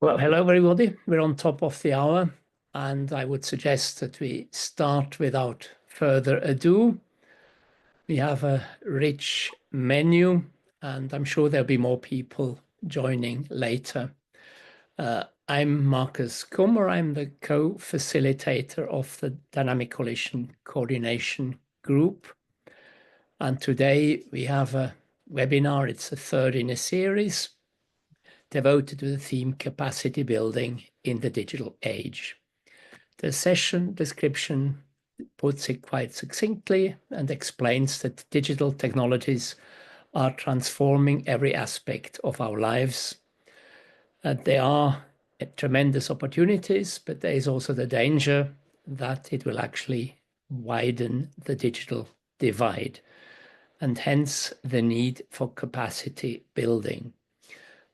Well, hello, everybody. We're on top of the hour, and I would suggest that we start without further ado. We have a rich menu, and I'm sure there'll be more people joining later. I'm Marcus Kummer. I'm the co-facilitator of the Dynamic Coalition Coordination Group. And today we have a webinar. It's the third in a series devoted to the theme capacity building in the digital age. The session description puts it quite succinctly and explains that digital technologies are transforming every aspect of our lives. There are tremendous opportunities, but there is also the danger that it will actually widen the digital divide, and hence the need for capacity building.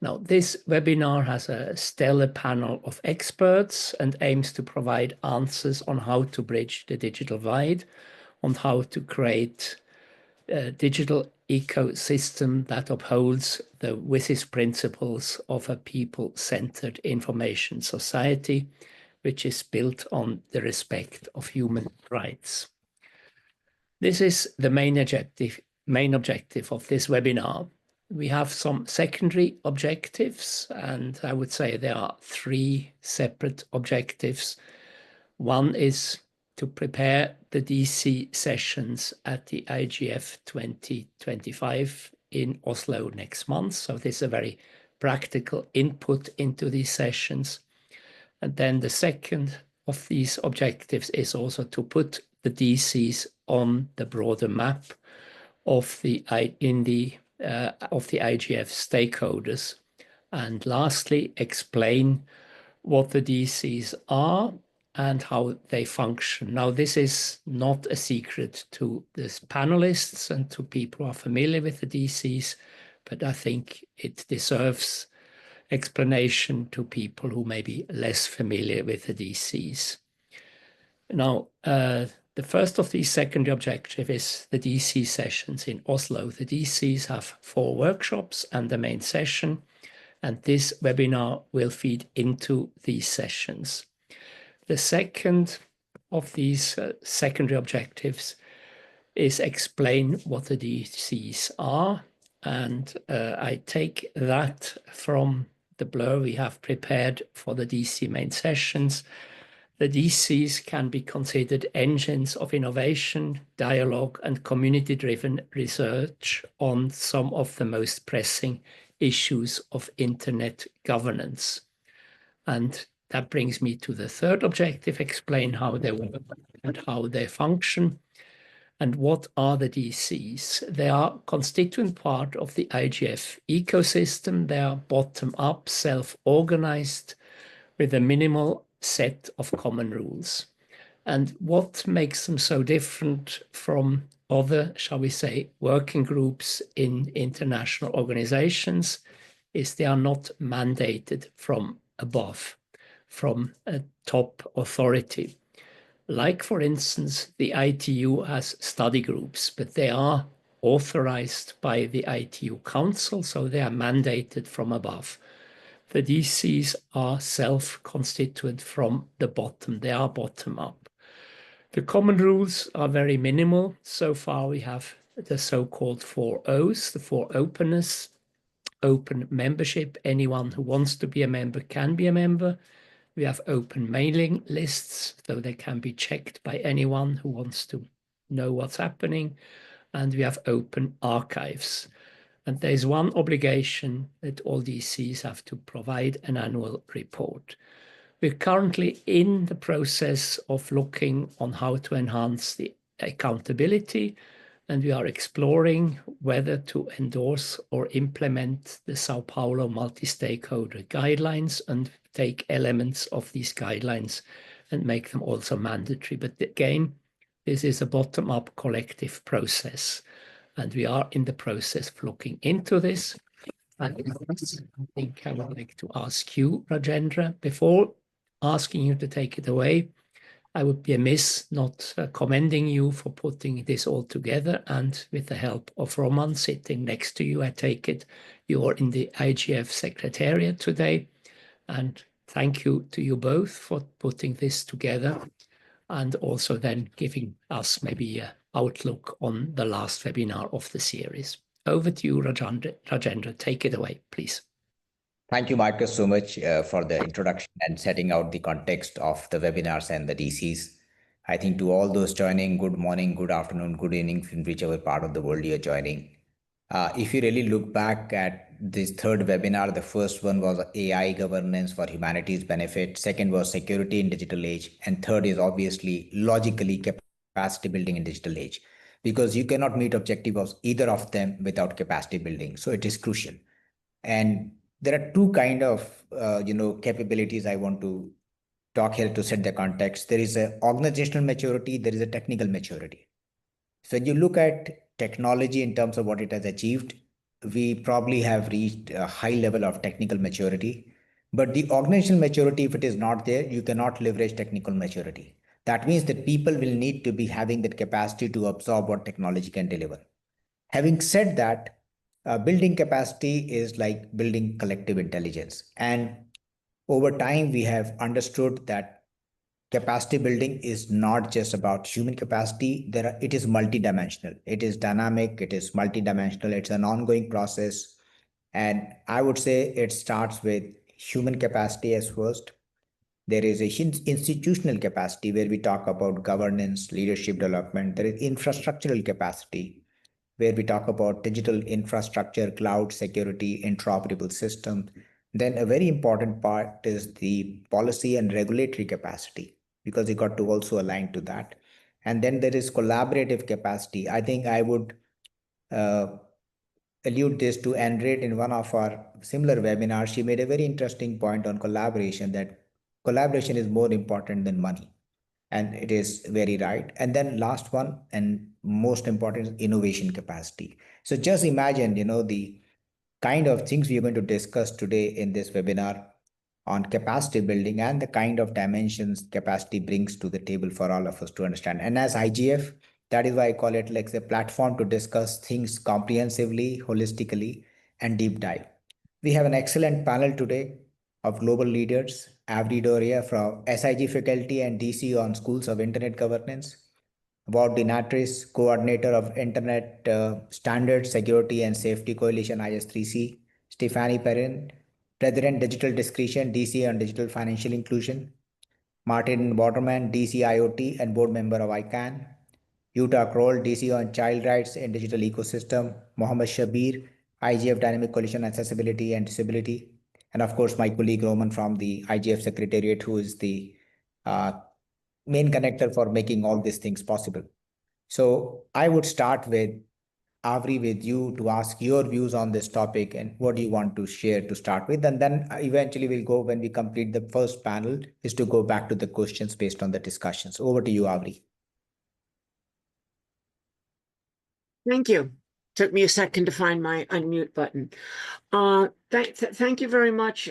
Now, this webinar has a stellar panel of experts and aims to provide answers on how to bridge the digital divide, on how to create a digital ecosystem that upholds the WSIS principles of a people-centered information society, which is built on the respect of human rights. This is the main objective of this webinar. We have some secondary objectives, and I would say there are three separate objectives. One is to prepare the DC sessions at the IGF 2025 in Oslo next month. So this is a very practical input into these sessions. And then the second of these objectives is also to put the DCs on the broader map of the IGF stakeholders. And lastly, explain what the DCs are and how they function. Now, this is not a secret to the panelists and to people who are familiar with the DCs, but I think it deserves explanation to people who may be less familiar with the DCs. Now, the first of these secondary objectives is the DC sessions in Oslo. The DCs have 4 workshops and the main session, and this webinar will feed into these sessions. The second of these secondary objectives is explain what the DCs are, and I take that from the blur we have prepared for the DC main sessions. The DCs can be considered engines of innovation, dialogue, and community-driven research on some of the most pressing issues of internet governance. And that brings me to the third objective, explain how they work and how they function. And what are the DCs? They are a constituent part of the IGF ecosystem. They are bottom-up, self-organized, with a minimal set of common rules. And what makes them so different from other, shall we say, working groups in international organizations is they are not mandated from above, from a top authority. Like, for instance, the ITU has study groups, but they are authorized by the ITU Council, so they are mandated from above. The DCs are self-constituent from the bottom. They are bottom-up. The common rules are very minimal. So far, we have the so-called 4 O's, the 4 openness, open membership. Anyone who wants to be a member can be a member. We have open mailing lists, so they can be checked by anyone who wants to know what's happening. And we have open archives. And there's one obligation that all DCs have to provide an annual report. We're currently in the process of looking on how to enhance the accountability, and we are exploring whether to endorse or implement the Sao Paulo multi-stakeholder guidelines and take elements of these guidelines and make them also mandatory. But again, this is a bottom-up collective process. And we are in the process of looking into this. And I think I would like to ask you, Rajendra, before asking you to take it away, I would be amiss not commending you for putting this all together. And with the help of Roman sitting next to you, I take it you're in the IGF Secretariat today. And thank you to you both for putting this together and also then giving us maybe an outlook on the last webinar of the series. Over to you, Rajendra. Take it away, please. Thank you, Marcus, so much for the introduction and setting out the context of the webinars and the DCs. I think to all those joining, good morning, good afternoon, good evening, from whichever part of the world you're joining. If you really look back at this third webinar, the first one was AI governance for humanity's benefit. Second was security in digital age. And third is obviously logically capacity building in digital age, because you cannot meet objective of either of them without capacity building. So it is crucial. And there are two kind of capabilities I want to talk here to set the context. There is a organizational maturity, there is a technical maturity. So when you look at technology in terms of what it has achieved, we probably have reached a high level of technical maturity. But the organizational maturity, if it is not there, you cannot leverage technical maturity. That means that people will need to be having that capacity to absorb what technology can deliver. Having said that, building capacity is like building collective intelligence. And over time, we have understood that capacity building is not just about human capacity. It is multidimensional. It is dynamic. It is multidimensional. It's an ongoing process. And I would say it starts with human capacity as first. There is a institutional capacity where we talk about governance, leadership development. There is infrastructural capacity where we talk about digital infrastructure, cloud security, interoperable systems. Then a very important part is the policy and regulatory capacity, because you got to also align to that. And then there is collaborative capacity. I think I would allude this to Andrea in one of our similar webinars. She made a very interesting point on collaboration, that collaboration is more important than money. And it is very right. And then last one and most important is innovation capacity. So just imagine, the kind of things we are going to discuss today in this webinar on capacity building and the kind of dimensions capacity brings to the table for all of us to understand. And as IGF, that is why I call it like a platform to discuss things comprehensively, holistically, and deep dive. We have an excellent panel today of global leaders, Avri Doria from SIG faculty and DC on Schools of Internet Governance, Wout de Natris, coordinator of Internet Standards, Security and Safety Coalition IS3C, Stephanie Perrin, President Digital Discretion, DC on Digital Financial Inclusion, Martin Waterman, DC IoT and board member of ICANN, Yuta Kroll, DC on Child Rights and Digital Ecosystem, Mohammed Shabir, IGF Dynamic Coalition Accessibility and Disability, and of course my colleague Roman from the IGF Secretariat, who is the main connector for making all these things possible. So I would start with Avri, with you to ask your views on this topic and what do you want to share to start with. And then eventually we'll go, when we complete the first panel, is to go back to the questions based on the discussions. Over to you, Avri. Thank you. Took me a second to find my unmute button. Thank you very much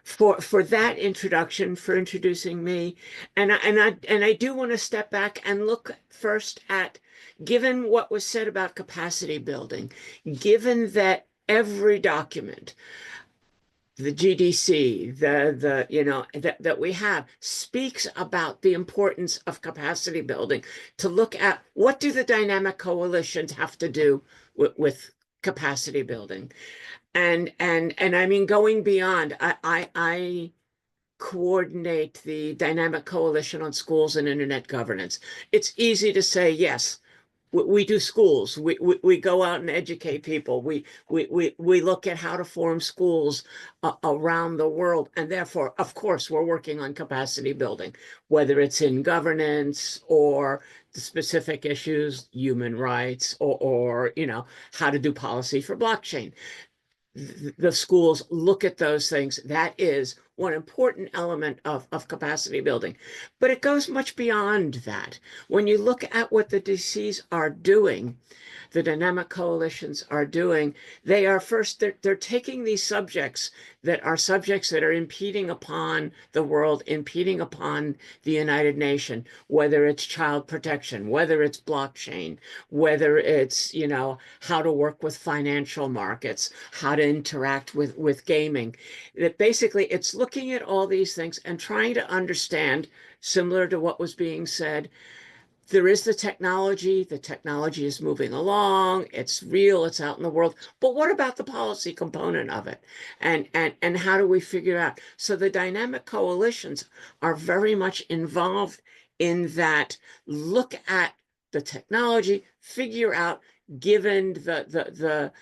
for that introduction, for introducing me. And I do want to step back and look first at, given what was said about capacity building, given that every document, the GDC, that we have, speaks about the importance of capacity building, to look at what do the dynamic coalitions have to do with capacity building. And I mean, going beyond, I coordinate the Dynamic Coalition on Schools and Internet Governance. It's easy to say, yes, we do schools. We go out and educate people. We look at how to form schools around the world, and therefore, of course, we're working on capacity building, whether it's in governance or the specific issues, human rights, or how to do policy for blockchain. The schools look at those things. That is one important element of capacity building. But it goes much beyond that. When you look at what the DCs are doing, the dynamic coalitions are doing, they are first, they're taking these subjects that are impeding upon the world, impeding upon the United Nations, whether it's child protection, whether it's blockchain, whether it's, you know, how to work with financial markets, how to interact with gaming. That basically it's looking at all these things and trying to understand, similar to what was being said, there is the technology is moving along, it's real, it's out in the world, but what about the policy component of it? And how do we figure out? So the dynamic coalitions are very much involved in that, look at the technology, figure out, given the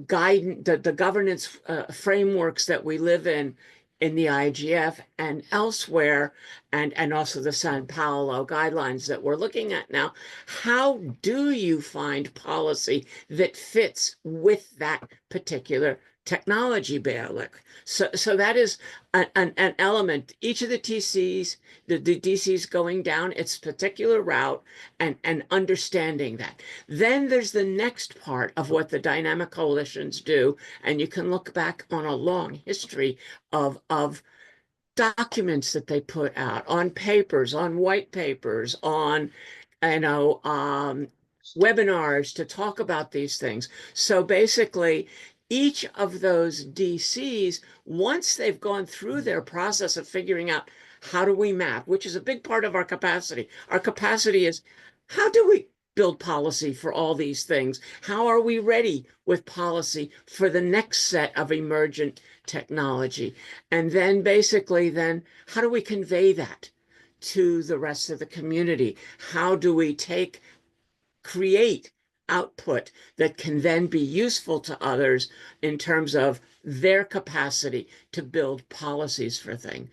guidance, the governance frameworks that we live in the IGF and elsewhere, and also the Sao Paulo guidelines that we're looking at now, how do you find policy that fits with that particular technology bailiwick? So that is an element. Each of the TCs, the DCs going down its particular route and understanding that. Then there's the next part of what the dynamic coalitions do, and you can look back on a long history of documents that they put out, on papers, on white papers, on, you know, webinars to talk about these things. So basically, each of those DCs, once they've gone through their process of figuring out how do we map, which is a big part of our capacity. Our capacity is, how do we build policy for all these things? How are we ready with policy for the next set of emergent technology? And then basically, then how do we convey that to the rest of the community? How do we create output that can then be useful to others in terms of their capacity to build policies for things?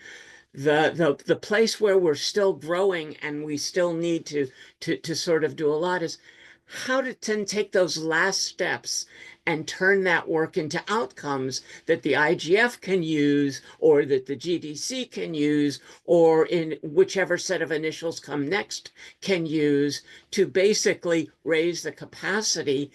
The place where we're still growing and we still need to sort of do a lot is how to then take those last steps and turn that work into outcomes that the IGF can use, or that the GDC can use, or in whichever set of initials come next can use, to basically raise the capacity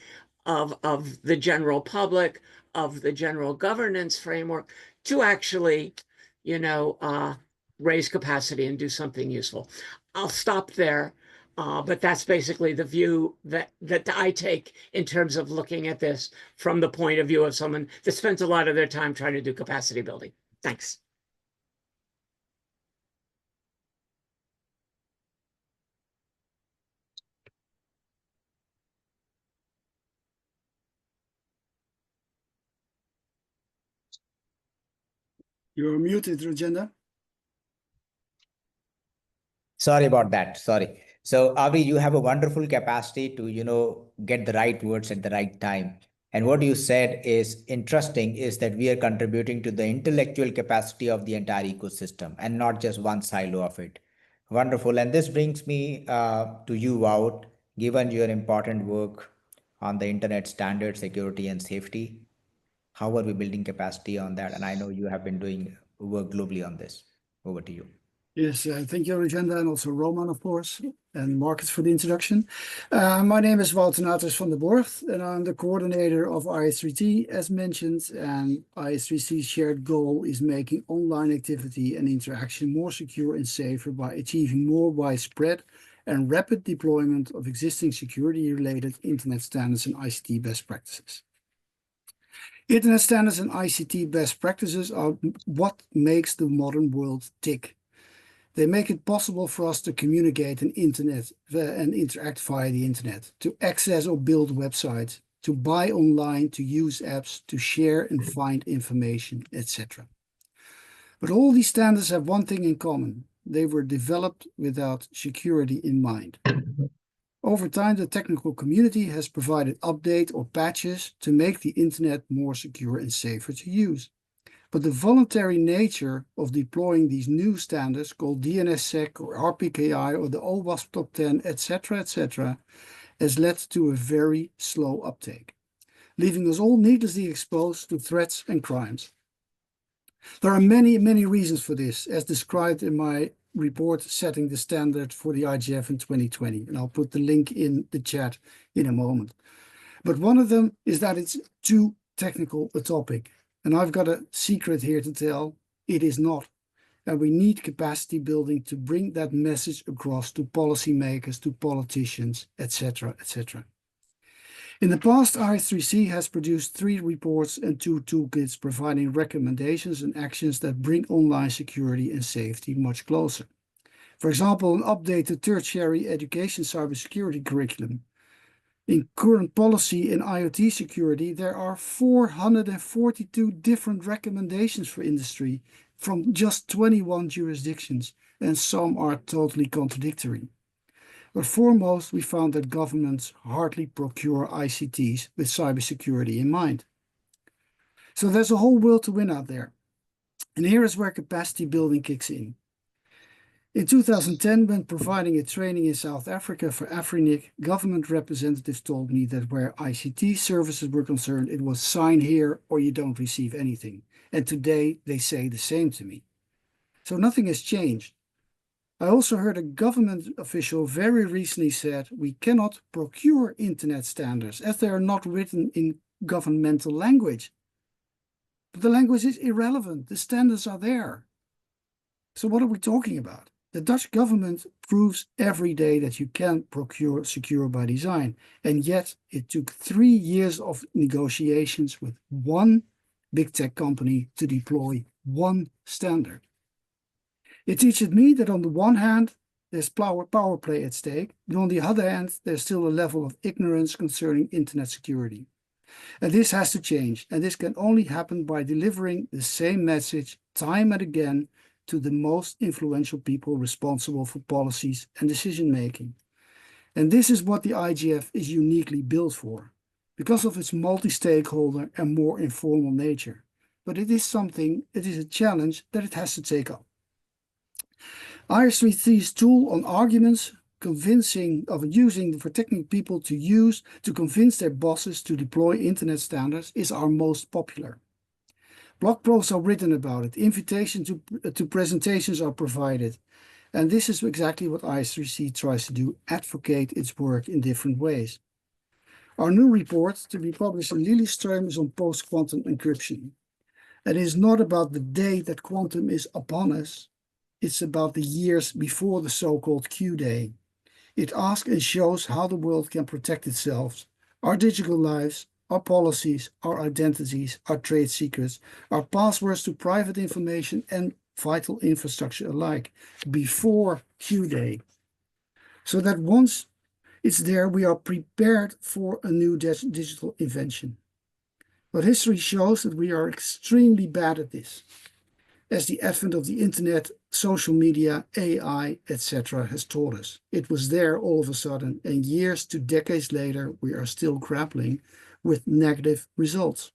of the general public, of the general governance framework, to actually, you know, raise capacity and do something useful. I'll stop there. But that's basically the view that I take in terms of looking at this from the point of view of someone that spends a lot of their time trying to do capacity building. Thanks. You're muted, Rajendra. Sorry about that. Sorry. So Avi, you have a wonderful capacity to, you know, get the right words at the right time. And what you said is interesting, is that we are contributing to the intellectual capacity of the entire ecosystem and not just one silo of it. Wonderful. And this brings me to you, Wout, given your important work on the internet standard, security and safety. How are we building capacity on that? And I know you have been doing work globally on this. Over to you. Yes, thank you, Rajendra, and also Roman, of course, and Marcus for the introduction. My name is Wout Naters van der Borgt, and I'm the coordinator of IS3T, as mentioned. And IS3T's shared goal is making online activity and interaction more secure and safer by achieving more widespread and rapid deployment of existing security-related internet standards and ICT best practices. Internet standards and ICT best practices are what makes the modern world tick. They make it possible for us to communicate and interact via the internet, to access or build websites, to buy online, to use apps, to share and find information, etc. But all these standards have one thing in common. They were developed without security in mind. Over time, the technical community has provided updates or patches to make the internet more secure and safer to use. But the voluntary nature of deploying these new standards, called DNSSEC or RPKI or the OWASP Top 10, etc., has led to a very slow uptake, leaving us all needlessly exposed to threats and crimes. There are many, many reasons for this, as described in my report setting the standard for the IGF in 2020, and I'll put the link in the chat in a moment. But one of them is that it's too technical a topic, and I've got a secret here to tell. It is not, and we need capacity building to bring that message across to policymakers, to politicians, etc., etc. In the past, IS3C has produced 3 reports and 2 toolkits providing recommendations and actions that bring online security and safety much closer. For example, an updated tertiary education cybersecurity curriculum. In current policy in IoT security, there are 442 different recommendations for industry from just 21 jurisdictions, and some are totally contradictory. But foremost, we found that governments hardly procure ICTs with cybersecurity in mind. So there's a whole world to win out there. And here is where capacity building kicks in. In 2010, when providing a training in South Africa for Afrinic, government representatives told me that where ICT services were concerned, it was sign here or you don't receive anything. And today they say the same to me. So nothing has changed. I also heard a government official very recently said we cannot procure internet standards as they are not written in governmental language. But the language is irrelevant. The standards are there. So what are we talking about? The Dutch government proves every day that you can procure secure by design. And yet it took 3 years of negotiations with one big tech company to deploy one standard. It teaches me that on the one hand, there's power play at stake, but on the other hand, there's still a level of ignorance concerning internet security. And this has to change, and this can only happen by delivering the same message time and again to the most influential people responsible for policies and decision making. And this is what the IGF is uniquely built for, because of its multi-stakeholder and more informal nature. But it is a challenge that it has to take up. IS3C's tool on arguments using for technical people to convince their bosses to deploy internet standards is our most popular. Blog posts are written about it, invitations to presentations are provided, and this is exactly what IS3C tries to do, advocate its work in different ways. Our new report, to be published in Liljeström, is on post-quantum encryption. It is not about the day that quantum is upon us. It's about the years before the so-called Q-Day. It asks and shows how the world can protect itself, our digital lives, our policies, our identities, our trade secrets, our passwords to private information and vital infrastructure alike, before Q-Day. So that once it's there, we are prepared for a new digital invention. But history shows that we are extremely bad at this, as the advent of the internet, social media, AI, etc. has taught us. It was there all of a sudden, and years to decades later, we are still grappling with negative results.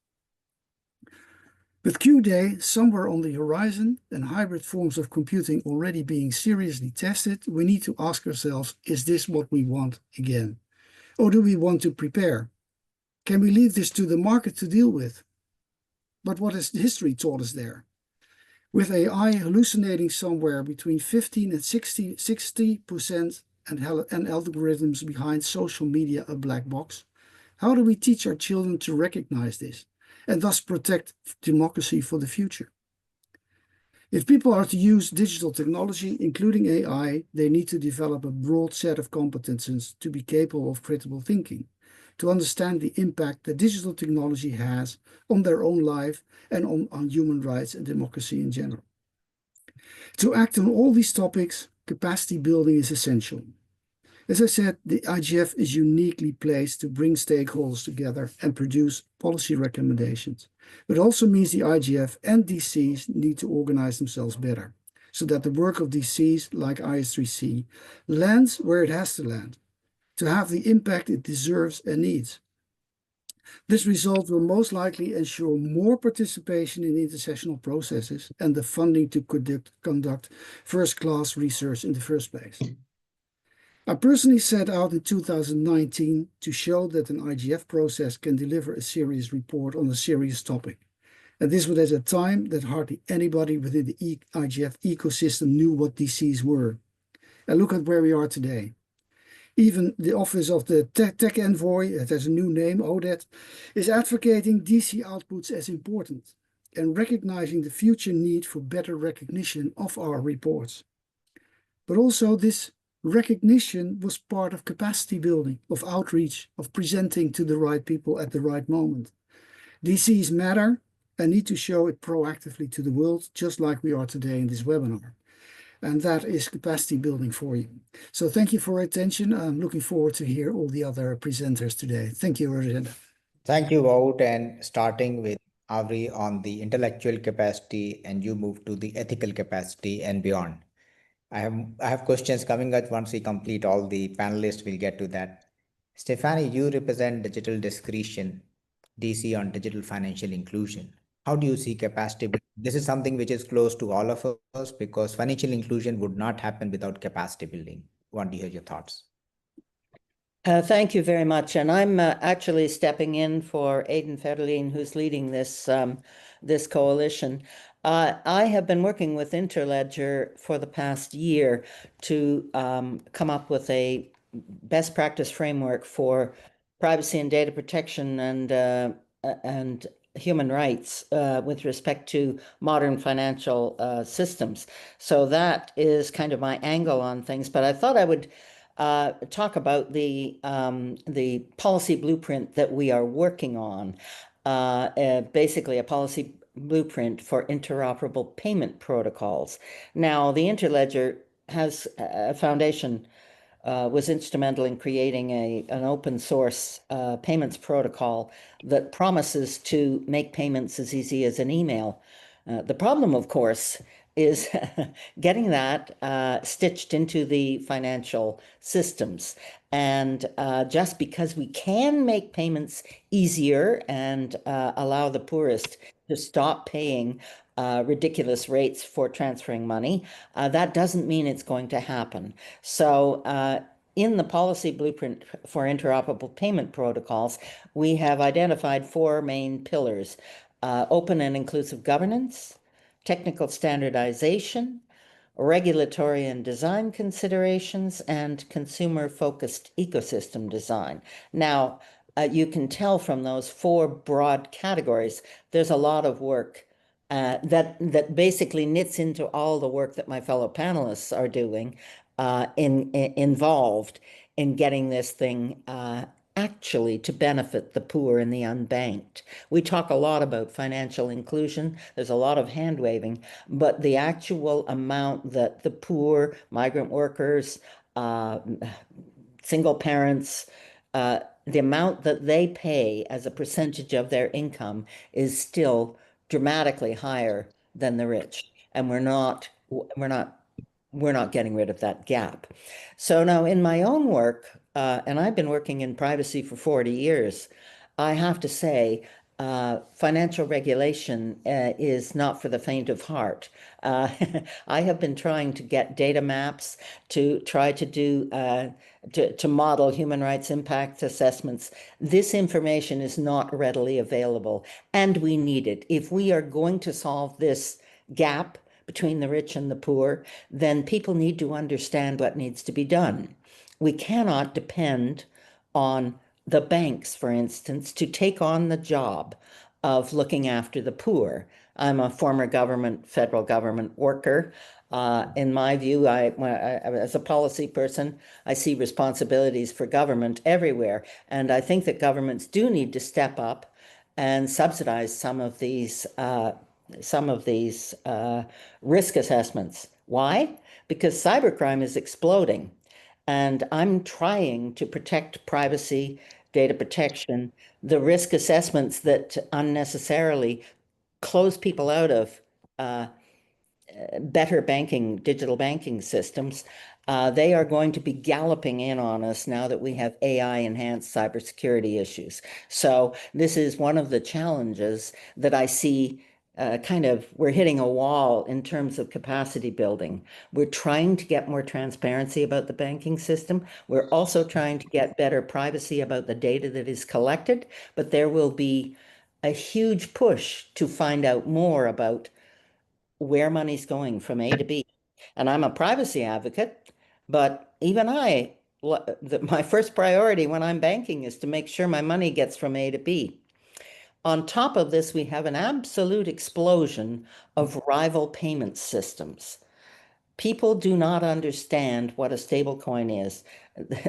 With Q-Day somewhere on the horizon and hybrid forms of computing already being seriously tested, we need to ask ourselves, is this what we want again? Or do we want to prepare? Can we leave this to the market to deal with? But what has history taught us there? With AI hallucinating somewhere between 15 and 60% and algorithms behind social media a black box, how do we teach our children to recognize this and thus protect democracy for the future? If people are to use digital technology, including AI, they need to develop a broad set of competences to be capable of critical thinking, to understand the impact that digital technology has on their own life and on human rights and democracy in general. To act on all these topics, capacity building is essential. As I said, the IGF is uniquely placed to bring stakeholders together and produce policy recommendations. But it also means the IGF and DCs need to organize themselves better, so that the work of DCs like IS3C lands where it has to land, to have the impact it deserves and needs. This result will most likely ensure more participation in intersessional processes and the funding to conduct first-class research in the first place. I personally set out in 2019 to show that an IGF process can deliver a serious report on a serious topic. And this was at a time that hardly anybody within the IGF ecosystem knew what DCs were. And look at where we are today. Even the Office of the Tech Envoy, it has a new name, ODET, is advocating DC outputs as important and recognizing the future need for better recognition of our reports. But also this recognition was part of capacity building, of outreach, of presenting to the right people at the right moment. DCs matter and need to show it proactively to the world, just like we are today in this webinar. And that is capacity building for you. So thank you for your attention. I'm looking forward to hear all the other presenters today. Thank you, Rajendra. Thank you, Wout. And starting with Avri on the intellectual capacity, and you move to the ethical capacity and beyond. I have questions coming up. Once we complete all the panelists, we'll get to that. Stefanie, you represent Digital Discretion, DC on digital financial inclusion. How do you see capacity building? This is something which is close to all of us because financial inclusion would not happen without capacity building. Want to hear your thoughts? Thank you very much. And I'm actually stepping in for Aidan Federline, who's leading this, this coalition. I have been working with Interledger for the past year to come up with a best practice framework for privacy and data protection and human rights with respect to modern financial systems. So that is kind of my angle on things. But I thought I would talk about the policy blueprint that we are working on, basically a policy blueprint for interoperable payment protocols. Now, the Interledger has a foundation, was instrumental in creating an open source payments protocol that promises to make payments as easy as an email. The problem, of course, is getting that stitched into the financial systems. And just because we can make payments easier and allow the poorest to stop paying ridiculous rates for transferring money, that doesn't mean it's going to happen. So in the policy blueprint for interoperable payment protocols, we have identified 4 main pillars: open and inclusive governance, technical standardization, regulatory and design considerations, and consumer-focused ecosystem design. Now, you can tell from those 4 broad categories, there's a lot of work that basically knits into all the work that my fellow panelists are doing involved in getting this thing actually to benefit the poor and the unbanked. We talk a lot about financial inclusion. There's a lot of hand waving, but the actual amount that the poor, migrant workers, single parents, the amount that they pay as a percentage of their income is still dramatically higher than the rich. And we're not getting rid of that gap. So now in my own work, and I've been working in privacy for 40 years, I have to say, financial regulation is not for the faint of heart. I have been trying to get data maps to try to do, to model human rights impact assessments. This information is not readily available, and we need it. If we are going to solve this gap between the rich and the poor, then people need to understand what needs to be done. We cannot depend on the banks, for instance, to take on the job of looking after the poor. I'm a former federal government worker. In my view, as a policy person, I see responsibilities for government everywhere. And I think that governments do need to step up and subsidize some of these risk assessments. Why? Because cybercrime is exploding. And I'm trying to protect privacy, data protection, the risk assessments that unnecessarily close people out of better banking, digital banking systems. They are going to be galloping in on us now that we have AI-enhanced cybersecurity issues. So this is one of the challenges that I see. We're hitting a wall in terms of capacity building. We're trying to get more transparency about the banking system. We're also trying to get better privacy about the data that is collected, but there will be a huge push to find out more about where money's going from A to B. And I'm a privacy advocate, but even my first priority when I'm banking is to make sure my money gets from A to B. On top of this, we have an absolute explosion of rival payment systems. People do not understand what a stable coin is.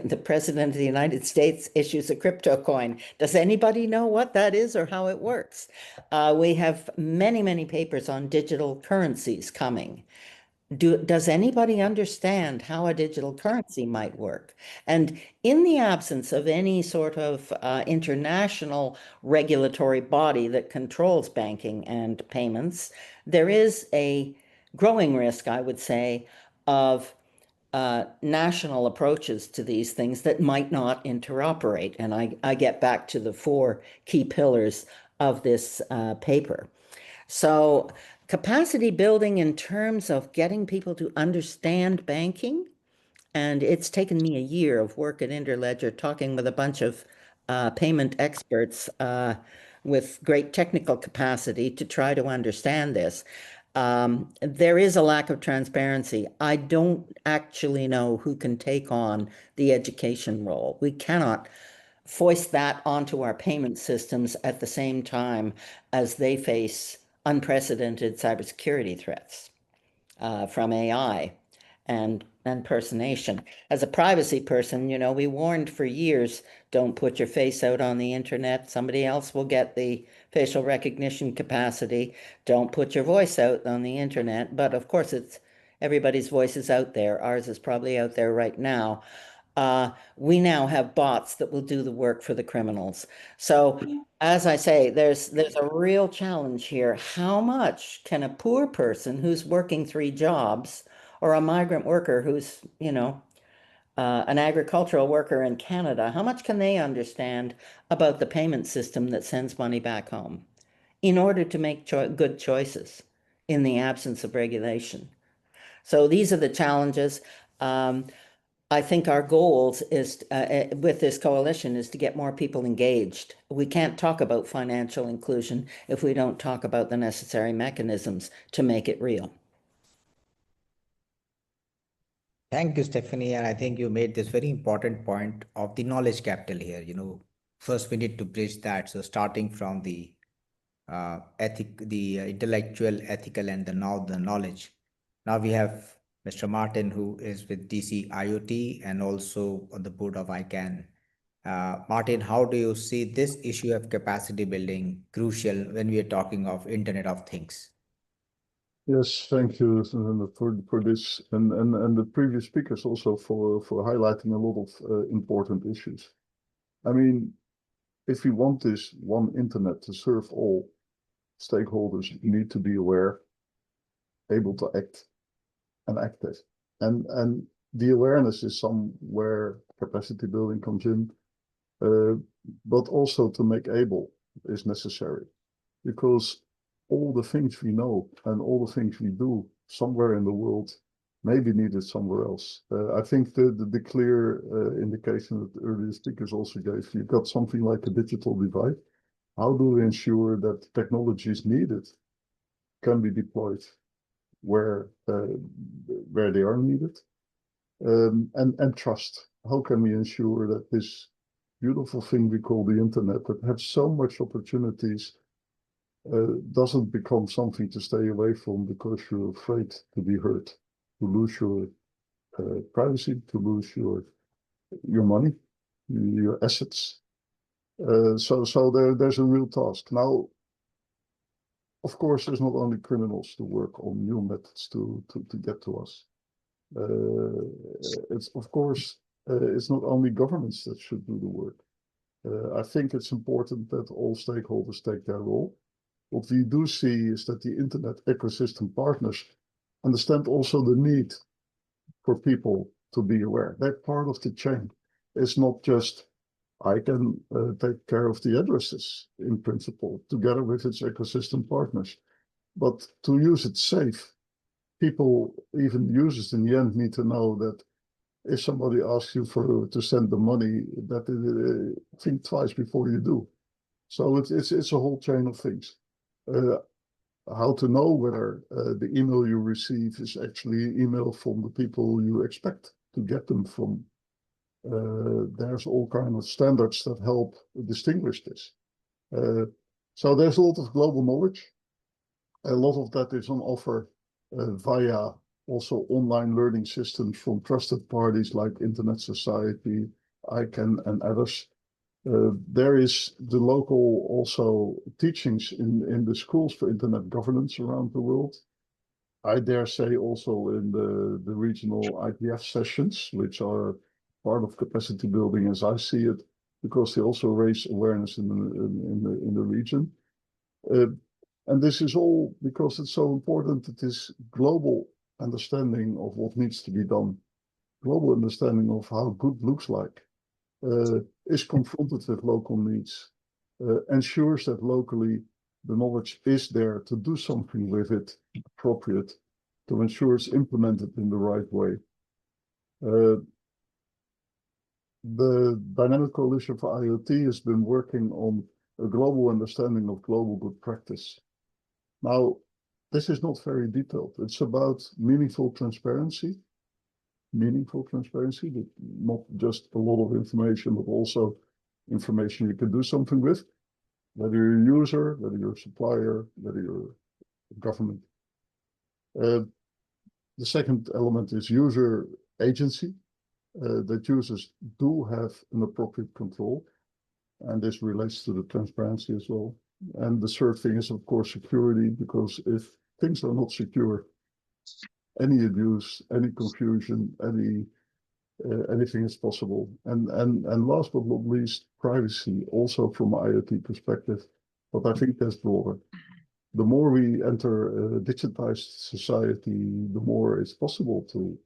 The President of the United States issues a crypto coin. Does anybody know what that is or how it works? We have many, many papers on digital currencies coming. Does anybody understand how a digital currency might work? And in the absence of any sort of international regulatory body that controls banking and payments, there is a growing risk, I would say, of national approaches to these things that might not interoperate. And I get back to the 4 key pillars of this paper. So capacity building in terms of getting people to understand banking, and it's taken me a year of work at Interledger talking with a bunch of payment experts with great technical capacity to try to understand this. There is a lack of transparency. I don't actually know who can take on the education role. We cannot foist that onto our payment systems at the same time as they face unprecedented cybersecurity threats from AI and impersonation. As a privacy person, you know, we warned for years, don't put your face out on the internet. Somebody else will get the facial recognition capacity. Don't put your voice out on the internet. But of course, everybody's voice is out there. Ours is probably out there right now. We now have bots that will do the work for the criminals. So as I say, there's a real challenge here. How much can a poor person who's working 3 jobs or a migrant worker who's, you know, an agricultural worker in Canada, how much can they understand about the payment system that sends money back home in order to make good choices in the absence of regulation? So these are the challenges. I think our goals is with this coalition is to get more people engaged. We can't talk about financial inclusion if we don't talk about the necessary mechanisms to make it real. Thank you, Stephanie. And I think you made this very important point of the knowledge capital here. You know, first we need to bridge that. So starting from the intellectual, ethical, and the knowledge. Now we have Mr. Martin, who is with DC IoT and also on the board of ICANN. Martin, how do you see this issue of capacity building crucial when we are talking of Internet of Things? Yes, thank you for this and the previous speakers also for highlighting a lot of important issues. I mean, if we want this one internet to serve all, stakeholders need to be aware, able to act and active. And the awareness is somewhere capacity building comes in, but also to make able is necessary, because all the things we know and all the things we do somewhere in the world may be needed somewhere else. I think the clear indication that the earlier speakers also gave, you've got something like a digital divide. How do we ensure that technologies needed can be deployed where they are needed? And trust. How can we ensure that this beautiful thing we call the internet that has so much opportunities doesn't become something to stay away from because you're afraid to be hurt, to lose your privacy, to lose your money, your assets. So there's a real task. Now, of course, there's not only criminals to work on new methods to get to us. It's of course, it's not only governments that should do the work. I think it's important that all stakeholders take their role. What we do see is that the internet ecosystem partners understand also the need for people to be aware. They're part of the chain. It's not just I can take care of the addresses in principle together with its ecosystem partners, but to use it safe, people, even users in the end, need to know that if somebody asks you to send the money, that think twice before you do. So it's a whole chain of things. How to know whether the email you receive is actually email from the people you expect to get them from. There's all kinds of standards that help distinguish this. So there's a lot of global knowledge. A lot of that is on offer via also online learning systems from trusted parties like Internet Society, ICANN, and others. There is the local also teachings in the schools for internet governance around the world. I dare say also in the regional IPF sessions, which are part of capacity building as I see it, because they also raise awareness in the region. And this is all because it's so important that this global understanding of what needs to be done, global understanding of how good looks like, is confronted with local needs, ensures that locally the knowledge is there to do something with it appropriate, to ensure it's implemented in the right way. The Dynamic Coalition for IoT has been working on a global understanding of global good practice. Now, this is not very detailed. It's about meaningful transparency, but not just a lot of information, but also information you can do something with, whether you're a user, whether you're a supplier, whether you're a government. The second element is user agency, that users do have an appropriate control, and this relates to the transparency as well. And the third thing is, of course, security, because if things are not secure, any abuse, any confusion, anything is possible. And last but not least, privacy, also from an IoT perspective, but I think that's broader. The more we enter a digitized society, the more it's possible to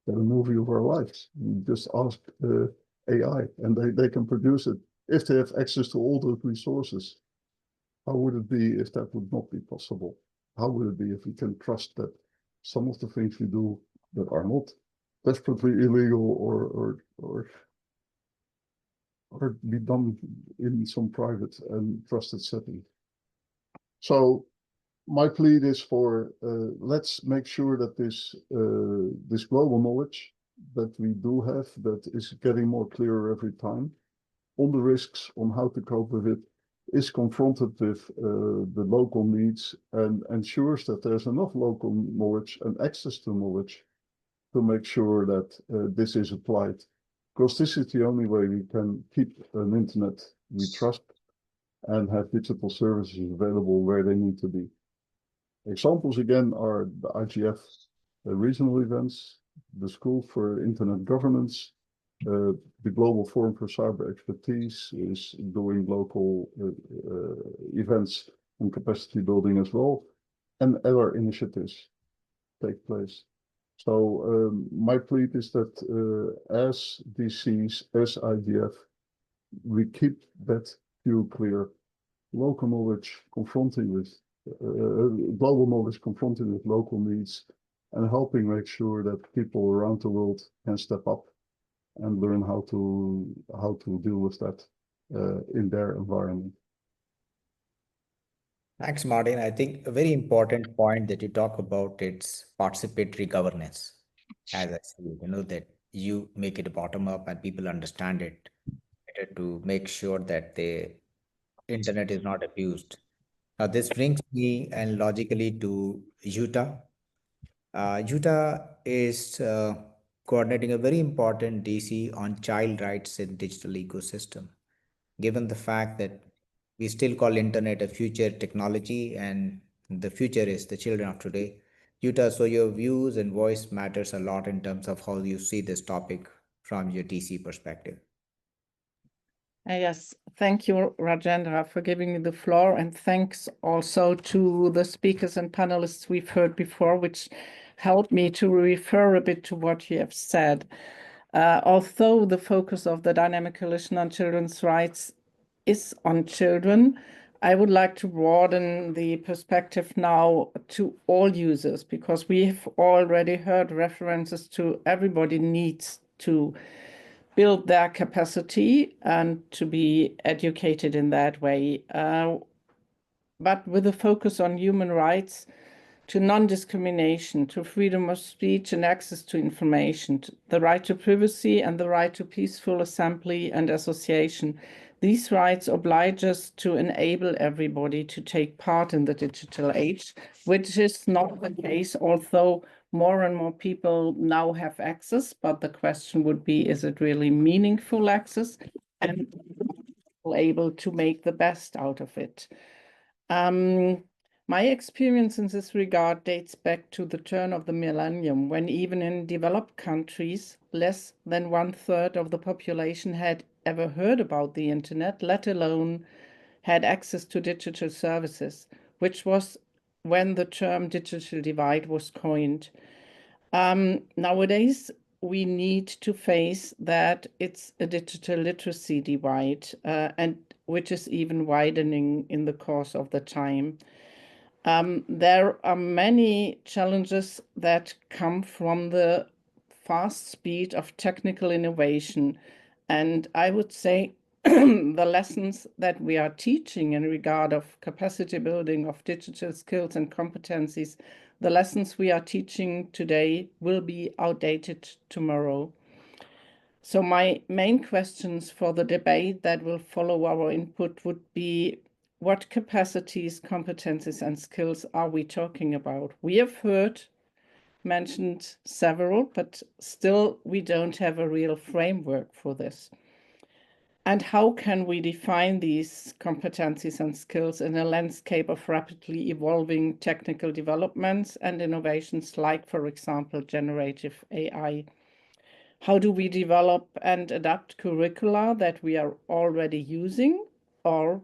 get a movie of our lives. You just ask AI, and they can produce it if they have access to all those resources. How would it be if that would not be possible? How would it be if we can trust that some of the things we do that are not desperately illegal or be done in some private and trusted setting? So my plea is for let's make sure that this global knowledge that we do have, that is getting more clearer every time, on the risks, on how to cope with it, is confronted with the local needs and ensures that there's enough local knowledge and access to knowledge to make sure that this is applied. Because this is the only way we can keep an internet we trust and have digital services available where they need to be. Examples again are the IGF regional events, the School for Internet Governance, the Global Forum for Cyber Expertise is doing local events on capacity building as well, and other initiatives take place. So my plea is that as DCs, as IGF, we keep that view clear. Local knowledge confronting with global knowledge confronting with local needs, and helping make sure that people around the world can step up and learn how to deal with that in their environment. Thanks, Martin. I think a very important point that you talk about is participatory governance. As I said, that you make it bottom up and people understand it better to make sure that the internet is not abused. Now, this brings me and logically to Utah. Utah is coordinating a very important DC on child rights in digital ecosystem. Given the fact that we still call internet a future technology and the future is the children of today. Utah, so your views and voice matters a lot in terms of how you see this topic from your DC perspective. Yes, thank you, Rajendra, for giving me the floor, and thanks also to the speakers and panelists we've heard before, which helped me to refer a bit to what you have said. Although the focus of the Dynamic Coalition on Children's Rights is on children, I would like to broaden the perspective now to all users, because we have already heard references to everybody needs to build their capacity and to be educated in that way, but with a focus on human rights, to non-discrimination, to freedom of speech and access to information, the right to privacy and the right to peaceful assembly and association. These rights oblige us to enable everybody to take part in the digital age, which is not the case, although more and more people now have access, but the question would be, is it really meaningful access and able to make the best out of it? My experience in this regard dates back to the turn of the millennium, when even in developed countries, less than 1/3 of the population had ever heard about the internet, let alone had access to digital services, which was when the term digital divide was coined. Nowadays, we need to face that it's a digital literacy divide, and which is even widening in the course of the time. There are many challenges that come from the fast speed of technical innovation. And I would say the lessons that we are teaching in regard of capacity building of digital skills and competencies, the lessons we are teaching today will be outdated tomorrow. So my main questions for the debate that will follow our input would be, what capacities, competencies, and skills are we talking about? We have heard mentioned several, but still we don't have a real framework for this. And how can we define these competencies and skills in a landscape of rapidly evolving technical developments and innovations like, for example, generative AI? How do we develop and adapt curricula that we are already using, or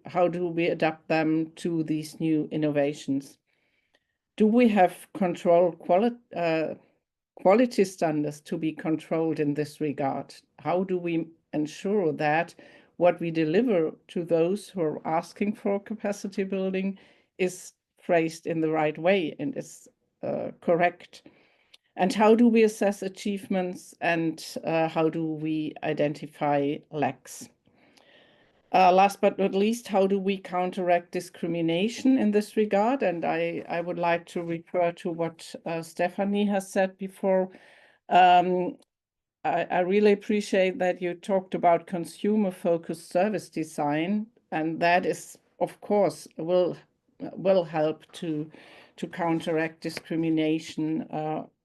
how do we adapt them to these new innovations? Do we have quality standards to be controlled in this regard? How do we ensure that what we deliver to those who are asking for capacity building is phrased in the right way and is correct? And how do we assess achievements, and how do we identify lacks? Last but not least, how do we counteract discrimination in this regard? And I would like to refer to what Stephanie has said before. I really appreciate that you talked about consumer-focused service design, and that is, of course, will help to counteract discrimination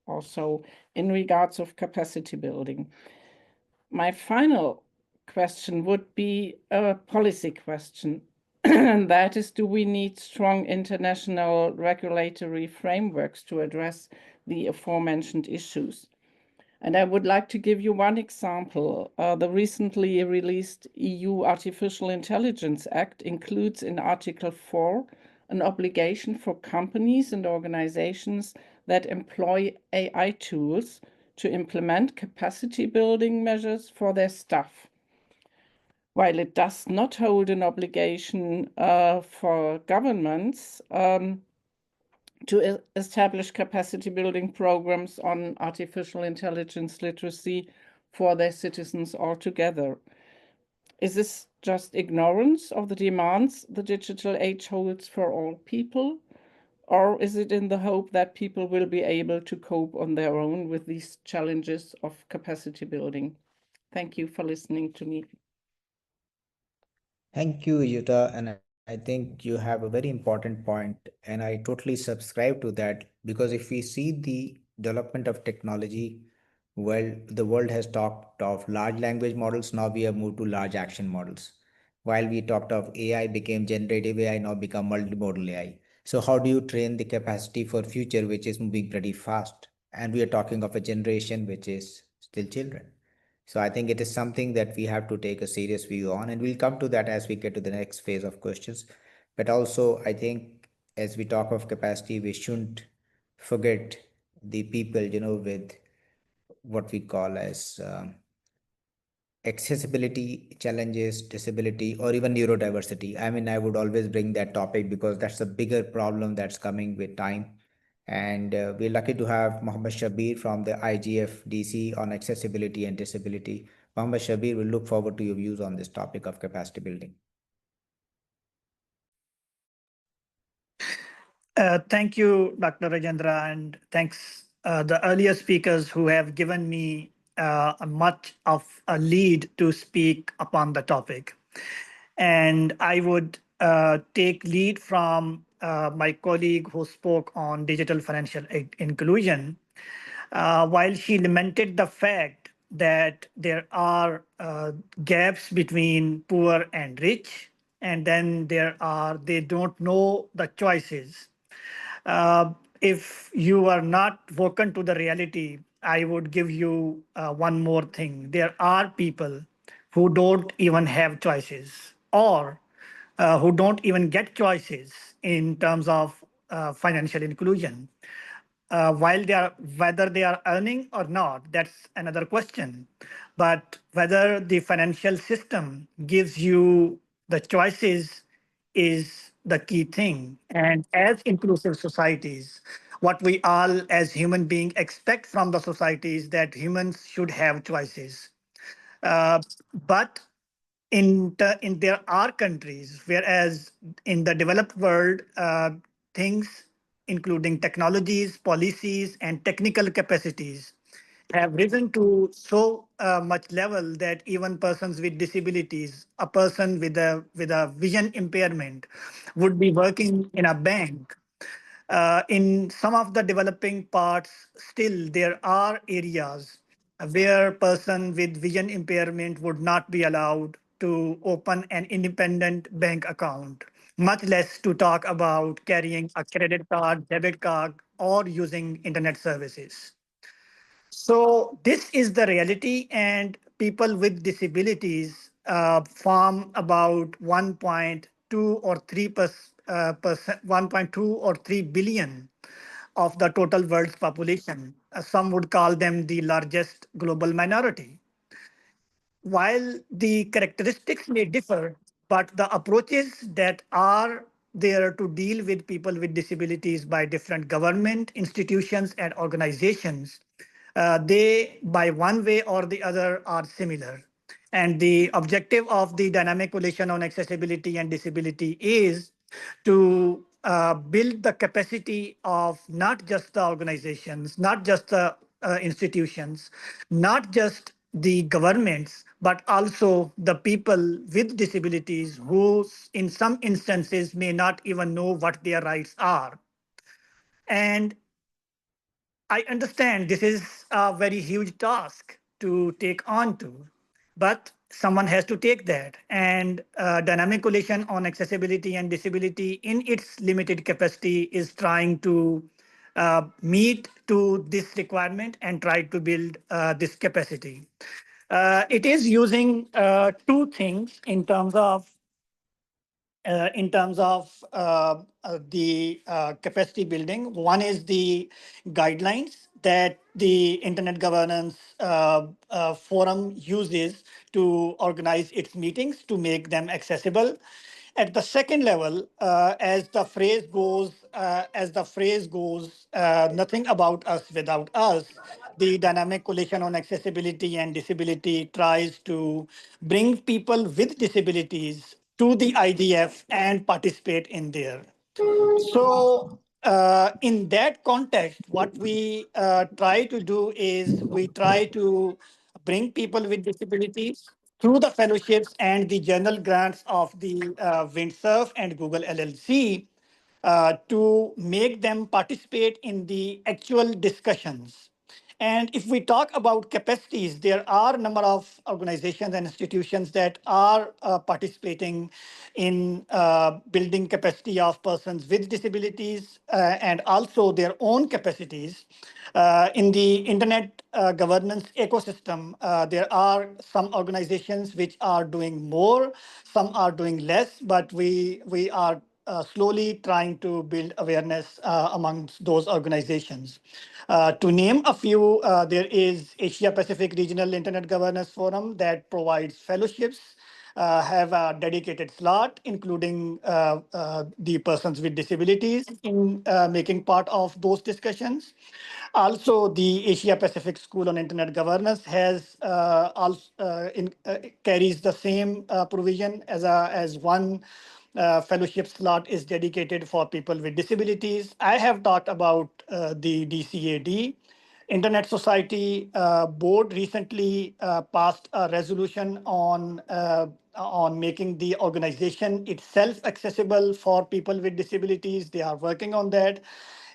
also in regards of capacity building. My final question would be a policy question, and that is, do we need strong international regulatory frameworks to address the aforementioned issues? And I would like to give you one example. The recently released EU Artificial Intelligence Act includes in Article 4 an obligation for companies and organizations that employ AI tools to implement capacity building measures for their staff. While it does not hold an obligation for governments to establish capacity building programs on artificial intelligence literacy for their citizens altogether. Is this just ignorance of the demands the digital age holds for all people? Or is it in the hope that people will be able to cope on their own with these challenges of capacity building? Thank you for listening to me. Thank you, Jutta. And I think you have a very important point, and I totally subscribe to that, because if we see the development of technology, well, the world has talked of large language models. Now we have moved to large action models. While we talked of AI became generative AI, now become multimodal AI. So how do you train the capacity for future, which is moving pretty fast? And we are talking of a generation which is still children. So I think it is something that we have to take a serious view on, and we'll come to that as we get to the next phase of questions. But also, I think as we talk of capacity, we shouldn't forget the people, with what we call as accessibility challenges, disability, or even neurodiversity. I mean, I would always bring that topic because that's a bigger problem that's coming with time. And we're lucky to have Mohammed Shabir from the IGF DC on accessibility and disability. Mohammed Shabir, we look forward to your views on this topic of capacity building. Thank you, Dr. Rajendra, and thanks the earlier speakers who have given me much of a lead to speak upon the topic. And I would take lead from my colleague who spoke on digital financial inclusion, while she lamented the fact that there are gaps between poor and rich, and then they don't know the choices. If you are not woken to the reality, I would give you one more thing. There are people who don't even have choices, or who don't even get choices in terms of financial inclusion. Whether they are earning or not, that's another question. But whether the financial system gives you the choices is the key thing. And as inclusive societies, what we all as human beings expect from the society is that humans should have choices. But there are countries, whereas in the developed world, things including technologies, policies, and technical capacities have risen to so much level that even persons with disabilities, a person with a vision impairment, would be working in a bank. In some of the developing parts, still there are areas where person with vision impairment would not be allowed to open an independent bank account, much less to talk about carrying a credit card, debit card, or using internet services. So this is the reality, and people with disabilities form about 1.2 or 3%, 1.2 or 3 billion of the total world's population. Some would call them the largest global minority. While the characteristics may differ, but the approaches that are there to deal with people with disabilities by different government institutions and organizations, they, by one way or the other, are similar. And the objective of the Dynamic Coalition on Accessibility and Disability is to build the capacity of not just the organizations, not just the institutions, not just the governments, but also the people with disabilities who, in some instances, may not even know what their rights are. And I understand this is a very huge task to take on to, but someone has to take that. And Dynamic Coalition on Accessibility and Disability, in its limited capacity, is trying to meet to this requirement and try to build this capacity. It is using two things in terms of the capacity building. One is the guidelines that the Internet Governance Forum uses to organize its meetings to make them accessible. At the second level, as the phrase goes, nothing about us without us, the Dynamic Coalition on Accessibility and Disability tries to bring people with disabilities to the IGF and participate in there. So in that context, what we try to do is we try to bring people with disabilities through the fellowships and the general grants of the Windsurf and Google LLC to make them participate in the actual discussions. And if we talk about capacities, there are a number of organizations and institutions that are participating in building capacity of persons with disabilities and also their own capacities. In the internet governance ecosystem, there are some organizations which are doing more, some are doing less, but we are slowly trying to build awareness amongst those organizations. To name a few, there is Asia Pacific Regional Internet Governance Forum that provides fellowships have a dedicated slot, including the persons with disabilities in making part of those discussions. Also, the Asia Pacific School on Internet Governance has carries the same provision as one fellowship slot is dedicated for people with disabilities. I have talked about the DCAD. Internet Society Board recently passed a resolution on making the organization itself accessible for people with disabilities. They are working on that.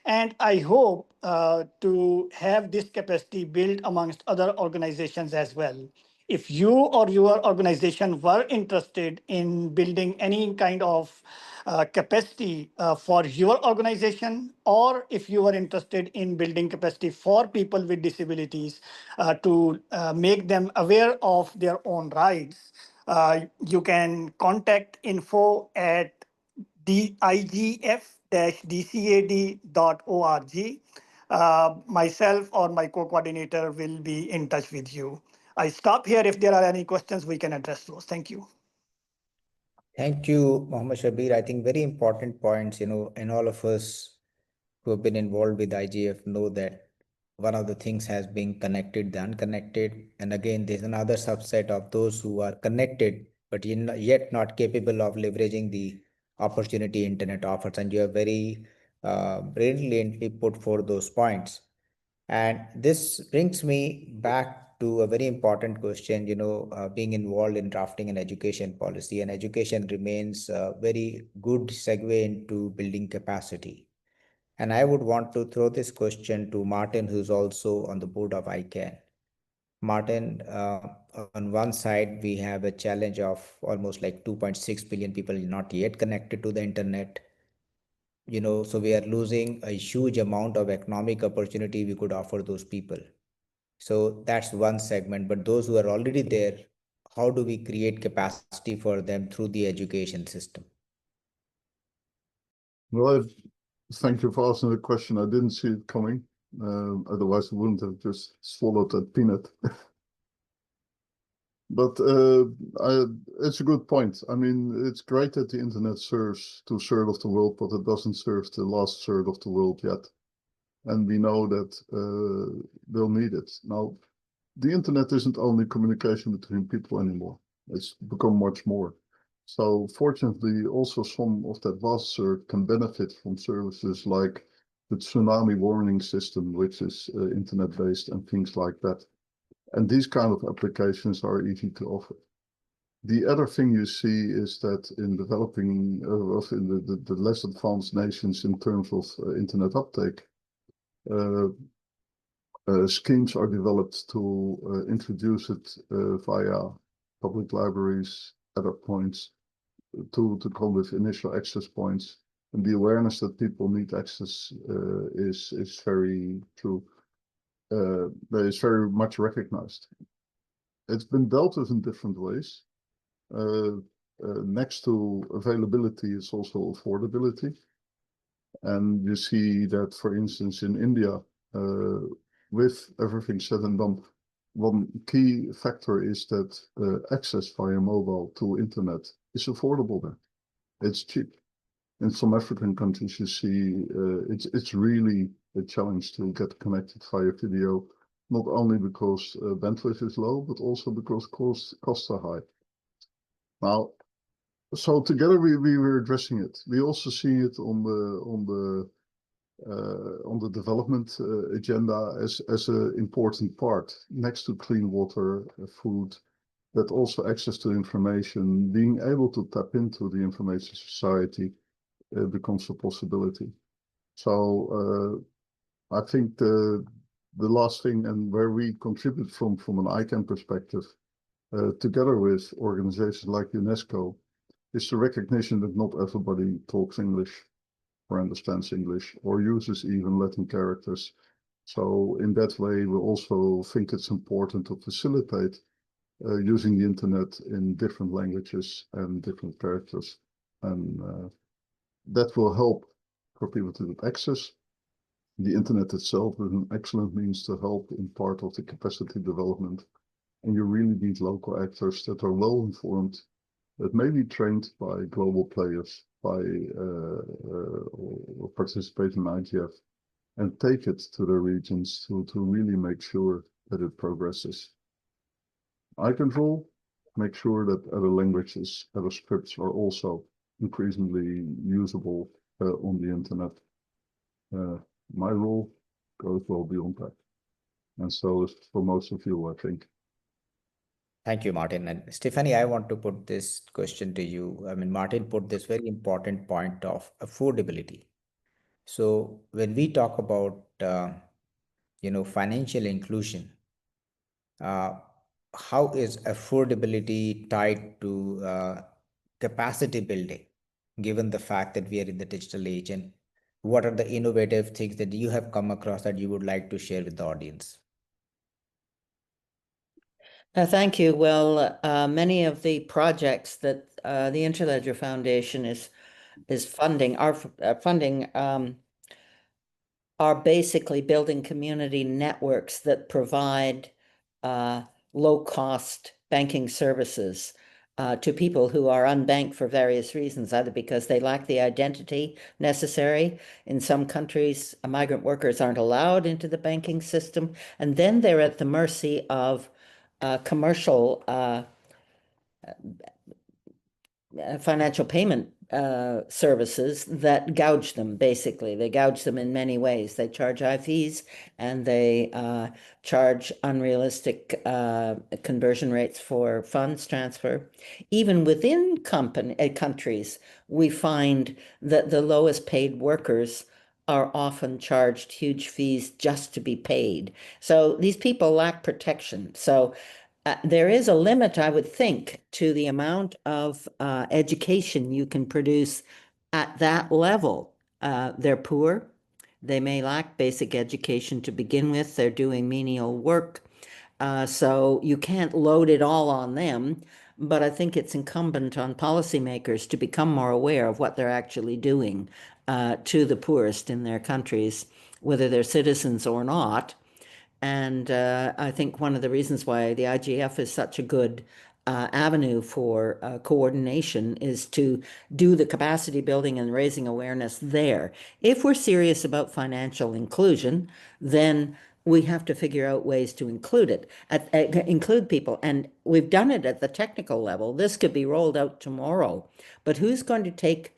And I hope to have this capacity built amongst other organizations as well. If you or your organization were interested in building any kind of capacity for your organization, or if you are interested in building capacity for people with disabilities to make them aware of their own rights, you can contact info at igf-dcad.org. Myself or my co-coordinator will be in touch with you. I stop here. If there are any questions, we can address those. Thank you. Thank you, Mohammed Shabir. I think very important points, and all of us who have been involved with IGF know that one of the things has been connected, the unconnected. And again, there's another subset of those who are connected, but yet not capable of leveraging the opportunity internet offers. And you have very brilliantly put forth those points. And this brings me back to a very important question, being involved in drafting an education policy, and education remains a very good segue into building capacity. And I would want to throw this question to Martin, who's also on the board of ICANN. Martin, on one side, we have a challenge of almost like 2.6 billion people not yet connected to the internet. So we are losing a huge amount of economic opportunity we could offer those people. So that's one segment. But those who are already there, how do we create capacity for them through the education system? Well, thank you for asking the question. I didn't see it coming. Otherwise, I wouldn't have just swallowed that peanut. But it's a good point. I mean, it's great that the internet serves 2/3 of the world, but it doesn't serve the last third of the world yet. And we know that they'll need it. Now, the internet isn't only communication between people anymore. It's become much more. So fortunately, also some of that vast third can benefit from services like the tsunami warning system, which is internet-based and things like that. And these kind of applications are easy to offer. The other thing you see is that in developing, in the less advanced nations in terms of internet uptake, schemes are developed to introduce it via public libraries, other points, to come with initial access points. And the awareness that people need access is very true. That is very much recognized. It's been dealt with in different ways. Next to availability is also affordability. And you see that, for instance, in India, with everything said and done, one key factor is that access via mobile to internet is affordable there. It's cheap. In some African countries, you see it's really a challenge to get connected via video, not only because bandwidth is low, but also because costs are high. Now, so together we were addressing it. We also see it on the development agenda as an important part, next to clean water, food, that also access to information, being able to tap into the information society becomes a possibility. So I think the last thing, and where we contribute from an ICANN perspective, together with organizations like UNESCO, is the recognition that not everybody talks English or understands English or uses even Latin characters. So in that way, we also think it's important to facilitate using the internet in different languages and different characters. And that will help for people to get access. The internet itself is an excellent means to help in part of the capacity development. And you really need local actors that are well informed that may be trained by global players, by or participate in IGF, and take it to the regions to really make sure that it progresses. iControl, make sure that other languages, other scripts are also increasingly usable on the internet. My role goes well beyond that. And so is for most of you, I think. Thank you, Martin. And Stephanie, I want to put this question to you. I mean, Martin put this very important point of affordability. So when we talk about, financial inclusion, how is affordability tied to capacity building, given the fact that we are in the digital age? And what are the innovative things that you have come across that you would like to share with the audience? Thank you. Well, many of the projects that the Interledger Foundation is funding are basically building community networks that provide low-cost banking services to people who are unbanked for various reasons, either because they lack the identity necessary. In some countries, migrant workers aren't allowed into the banking system, and then they're at the mercy of commercial financial payment services that gouge them, basically. They gouge them in many ways. They charge high fees, and they charge unrealistic conversion rates for funds transfer. Even within countries, we find that the lowest paid workers are often charged huge fees just to be paid. So these people lack protection. So there is a limit, I would think, to the amount of education you can produce at that level. They're poor. They may lack basic education to begin with. They're doing menial work. So you can't load it all on them. But I think it's incumbent on policymakers to become more aware of what they're actually doing to the poorest in their countries, whether they're citizens or not. And I think one of the reasons why the IGF is such a good avenue for coordination is to do the capacity building and raising awareness there. If we're serious about financial inclusion, then we have to figure out ways to include people. And we've done it at the technical level. This could be rolled out tomorrow. But who's going to take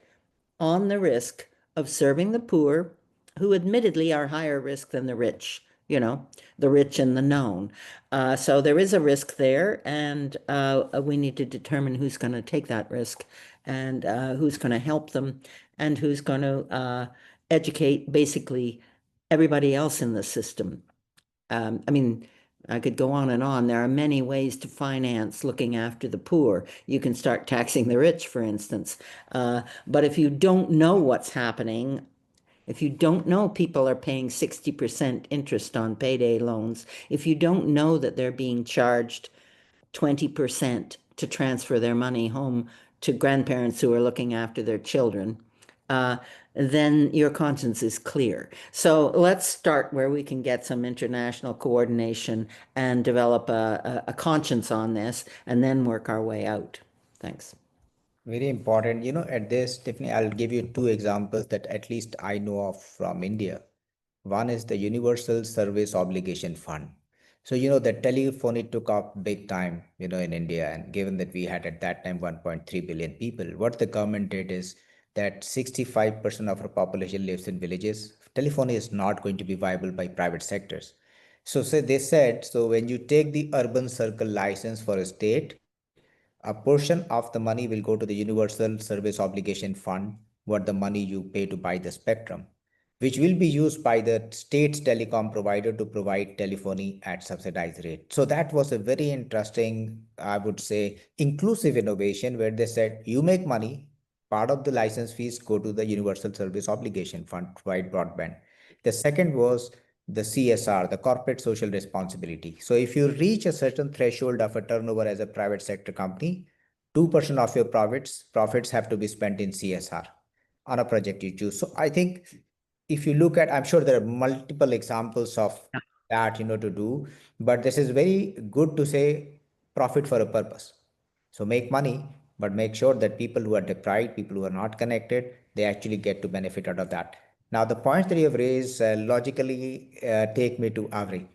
on the risk of serving the poor, who admittedly are higher risk than the rich? The rich and the known. So there is a risk there, and we need to determine who's going to take that risk, and who's going to help them, and who's going to educate basically everybody else in the system. I mean, I could go on and on. There are many ways to finance looking after the poor. You can start taxing the rich, for instance. But if you don't know what's happening, if you don't know people are paying 60% interest on payday loans, if you don't know that they're being charged 20% to transfer their money home to grandparents who are looking after their children, then your conscience is clear. So let's start where we can get some international coordination and develop a conscience on this, and then work our way out. Thanks. Very important. At this, Tiffany, I'll give you two examples that at least I know of from India. One is the Universal Service Obligation Fund. So, the telephony took off big time, in India. And given that we had at that time 1.3 billion people, what the government did is that 65% of our population lives in villages. Telephony is not going to be viable by private sectors. So they said, so when you take the urban circle license for a state, a portion of the money will go to the Universal Service Obligation Fund, what the money you pay to buy the spectrum, which will be used by the state's telecom provider to provide telephony at subsidized rate. So that was a very interesting, I would say, inclusive innovation where they said, you make money, part of the license fees go to the Universal Service Obligation Fund to provide broadband. The second was the CSR, the corporate social responsibility. So if you reach a certain threshold of a turnover as a private sector company, 2% of your profits have to be spent in CSR on a project you choose. So I think if you look at, I'm sure there are multiple examples of that, to do, but this is very good to say profit for a purpose. So make money, but make sure that people who are deprived, people who are not connected, they actually get to benefit out of that. Now, the points that you have raised logically take me to AVRI,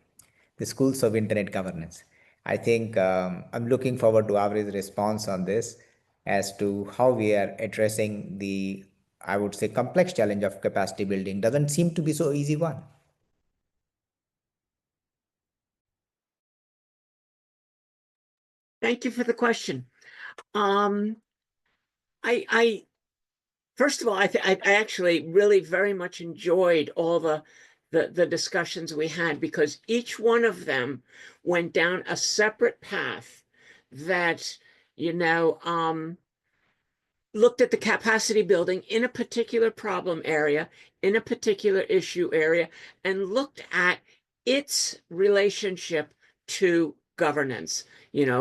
the Schools of Internet Governance. I think I'm looking forward to AVRI's response on this as to how we are addressing the, I would say, complex challenge of capacity building. Doesn't seem to be so easy one. Thank you for the question. First of all, I actually really very much enjoyed all the discussions we had, because each one of them went down a separate path that, looked at the capacity building in a particular problem area, in a particular issue area, and looked at its relationship to governance.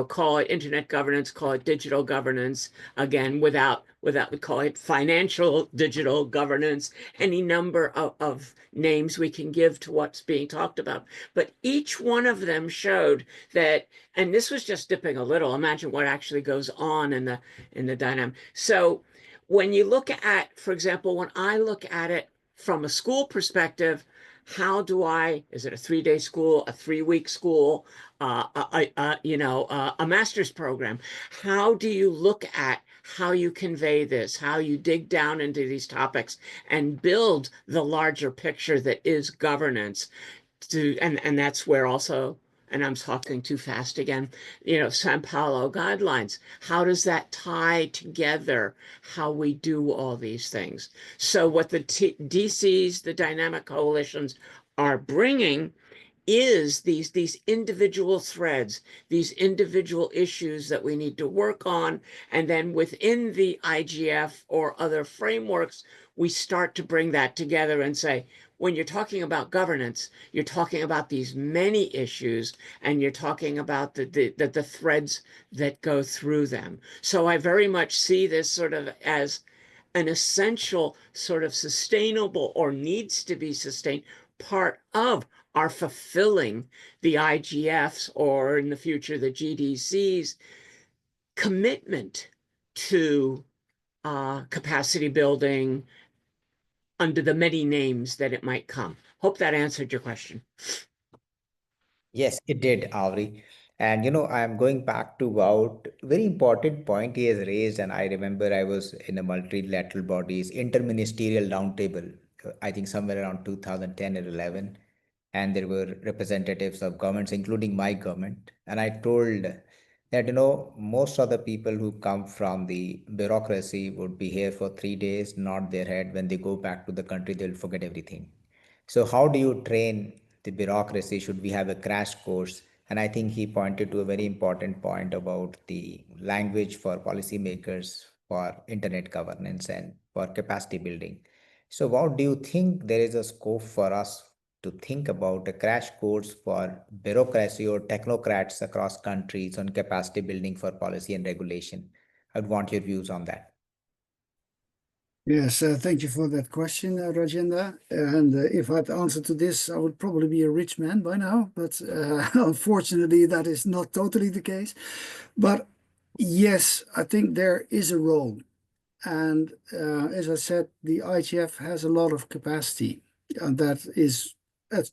Call it internet governance, call it digital governance, again, without we call it financial digital governance, any number of names we can give to what's being talked about. But each one of them showed that, and this was just dipping a little, imagine what actually goes on in the dynamic. So when you look at, for example, when I look at it from a school perspective, how do is it a 3-day school, a 3-week school, a master's program? How do you look at how you convey this, how you dig down into these topics and build the larger picture that is governance? And that's where also, and I'm talking too fast again, Sao Paulo guidelines. How does that tie together how we do all these things? So what the DCs, the dynamic coalitions, are bringing is these individual threads, these individual issues that we need to work on. And then within the IGF or other frameworks, we start to bring that together and say, when you're talking about governance, you're talking about these many issues, and you're talking about the threads that go through them. So I very much see this sort of as an essential sort of sustainable, or needs to be sustained, part of our fulfilling the IGF's, or in the future, the GDC's commitment to capacity building under the many names that it might come. Hope that answered your question. Yes, it did, Avri. And I'm going back to Wout. Very important point he has raised, and I remember I was in a multilateral bodies interministerial roundtable, I think somewhere around 2010 or 11, and there were representatives of governments, including my government, and I told that most of the people who come from the bureaucracy would be here for 3 days, nod their head. When they go back to the country, they'll forget everything. So how do you train the bureaucracy? Should we have a crash course? And I think he pointed to a very important point about the language for policymakers, for internet governance, and for capacity building. So what do you think there is a scope for us to think about a crash course for bureaucracy or technocrats across countries on capacity building for policy and regulation? I'd want your views on that. Yes, thank you for that question, Rajendra. And if I'd answered to this, I would probably be a rich man by now. But unfortunately, that is not totally the case. But yes, I think there is a role. And as I said, the IGF has a lot of capacity, and that is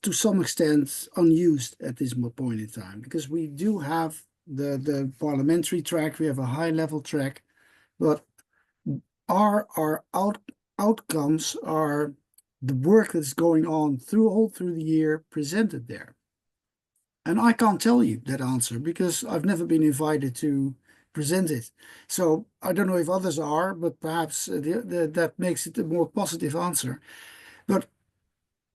to some extent unused at this point in time, because we do have the parliamentary track, we have a high level track, but our outcomes are the work that's going on all through the year presented there. And I can't tell you that answer because I've never been invited to present it. So I don't know if others are, but perhaps that makes it a more positive answer. But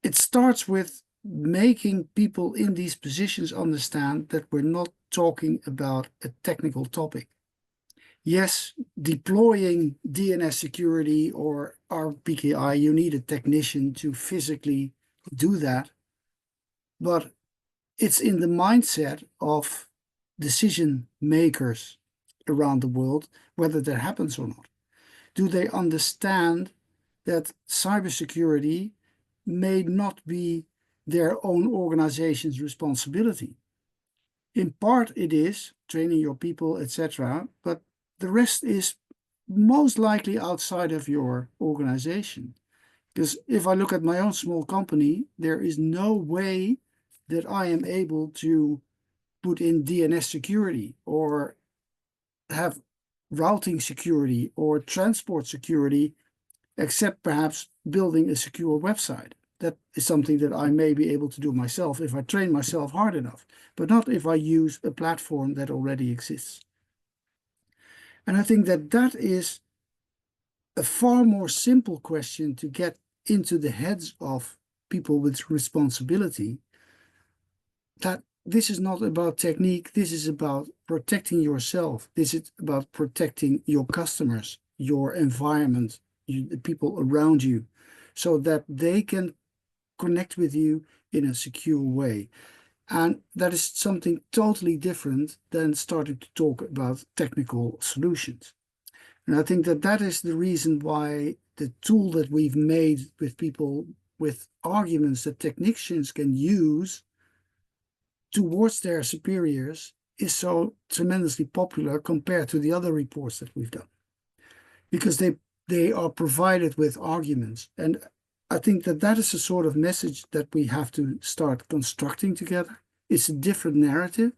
it starts with making people in these positions understand that we're not talking about a technical topic. Yes, deploying DNS security or RPKI, you need a technician to physically do that. But it's in the mindset of decision makers around the world, whether that happens or not. Do they understand that cybersecurity may not be their own organization's responsibility? In part, it is training your people, etc., but the rest is most likely outside of your organization. Because if I look at my own small company, there is no way that I am able to put in DNS security or have routing security or transport security, except perhaps building a secure website. That is something that I may be able to do myself if I train myself hard enough, but not if I use a platform that already exists. And I think that that is a far more simple question to get into the heads of people with responsibility, that this is not about technique, this is about protecting yourself, this is about protecting your customers, your environment, the people around you, so that they can connect with you in a secure way. And that is something totally different than starting to talk about technical solutions. And I think that that is the reason why the tool that we've made with people with arguments that technicians can use towards their superiors is so tremendously popular compared to the other reports that we've done. Because they are provided with arguments. And I think that that is a sort of message that we have to start constructing together. It's a different narrative,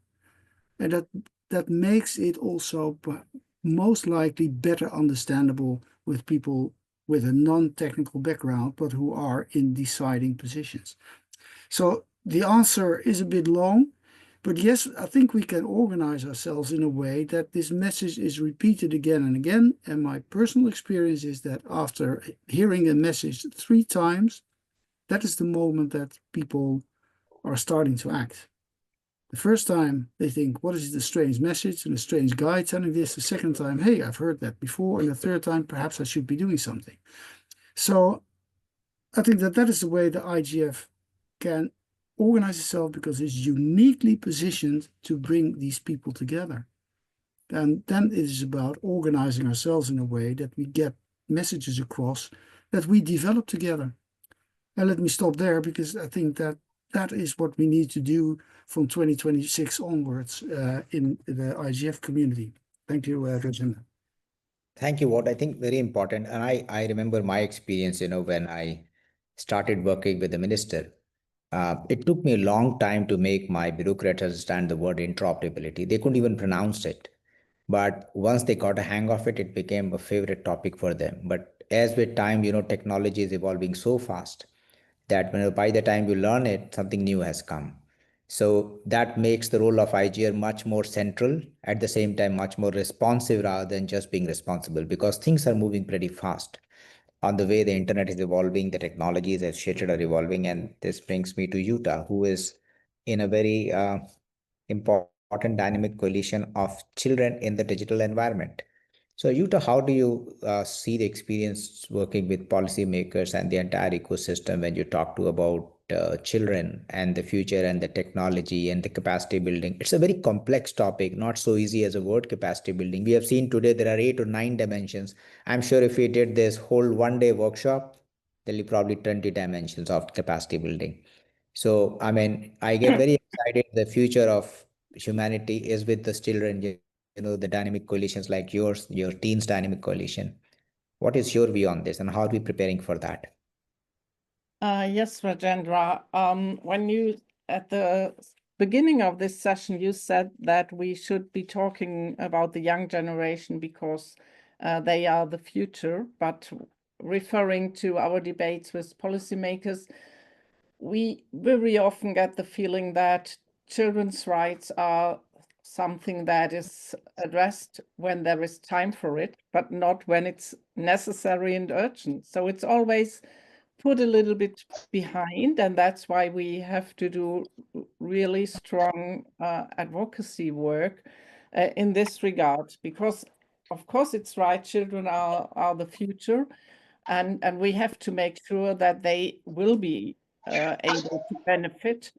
and that makes it also most likely better understandable with people with a non-technical background, but who are in deciding positions. So the answer is a bit long, but yes, I think we can organize ourselves in a way that this message is repeated again and again. And my personal experience is that after hearing a message 3 times, that is the moment that people are starting to act. The first time they think, what is the strange message and a strange guy telling this? The second time, hey, I've heard that before. And the third time, perhaps I should be doing something. So I think that that is the way the IGF can organize itself, because it's uniquely positioned to bring these people together. And then it is about organizing ourselves in a way that we get messages across that we develop together. And let me stop there, because I think that that is what we need to do from 2026 onwards in the IGF community. Thank you, Rajendra. Thank you, Wout. I think very important. And I remember my experience, when I started working with the minister. It took me a long time to make my bureaucrats understand the word interoperability. They couldn't even pronounce it. But once they got a hang of it, it became a favorite topic for them. But as with time, technology is evolving so fast that by the time you learn it, something new has come. So that makes the role of IGR much more central, at the same time, much more responsive rather than just being responsible, because things are moving pretty fast. On the way the internet is evolving, the technologies associated are evolving. And this brings me to Yuta, who is in a very important dynamic coalition of children in the digital environment. So Yuta, how do you see the experience working with policymakers and the entire ecosystem when you talk to about children and the future and the technology and the capacity building? It's a very complex topic, not so easy as a word capacity building. We have seen today there are 8 or 9 dimensions. I'm sure if we did this whole one-day workshop, there'll be probably 20 dimensions of capacity building. So, I mean, I get very excited. The future of humanity is with the children, the dynamic coalitions like yours, your team's dynamic coalition. What is your view on this, and how are we preparing for that? Yes, Rajendra. When you, at the beginning of this session, you said that we should be talking about the young generation because they are the future, but referring to our debates with policymakers, we very often get the feeling that children's rights are something that is addressed when there is time for it, but not when it's necessary and urgent. So it's always put a little bit behind, and that's why we have to do really strong advocacy work in this regard, because of course it's right, children are the future, and we have to make sure that they will be able to benefit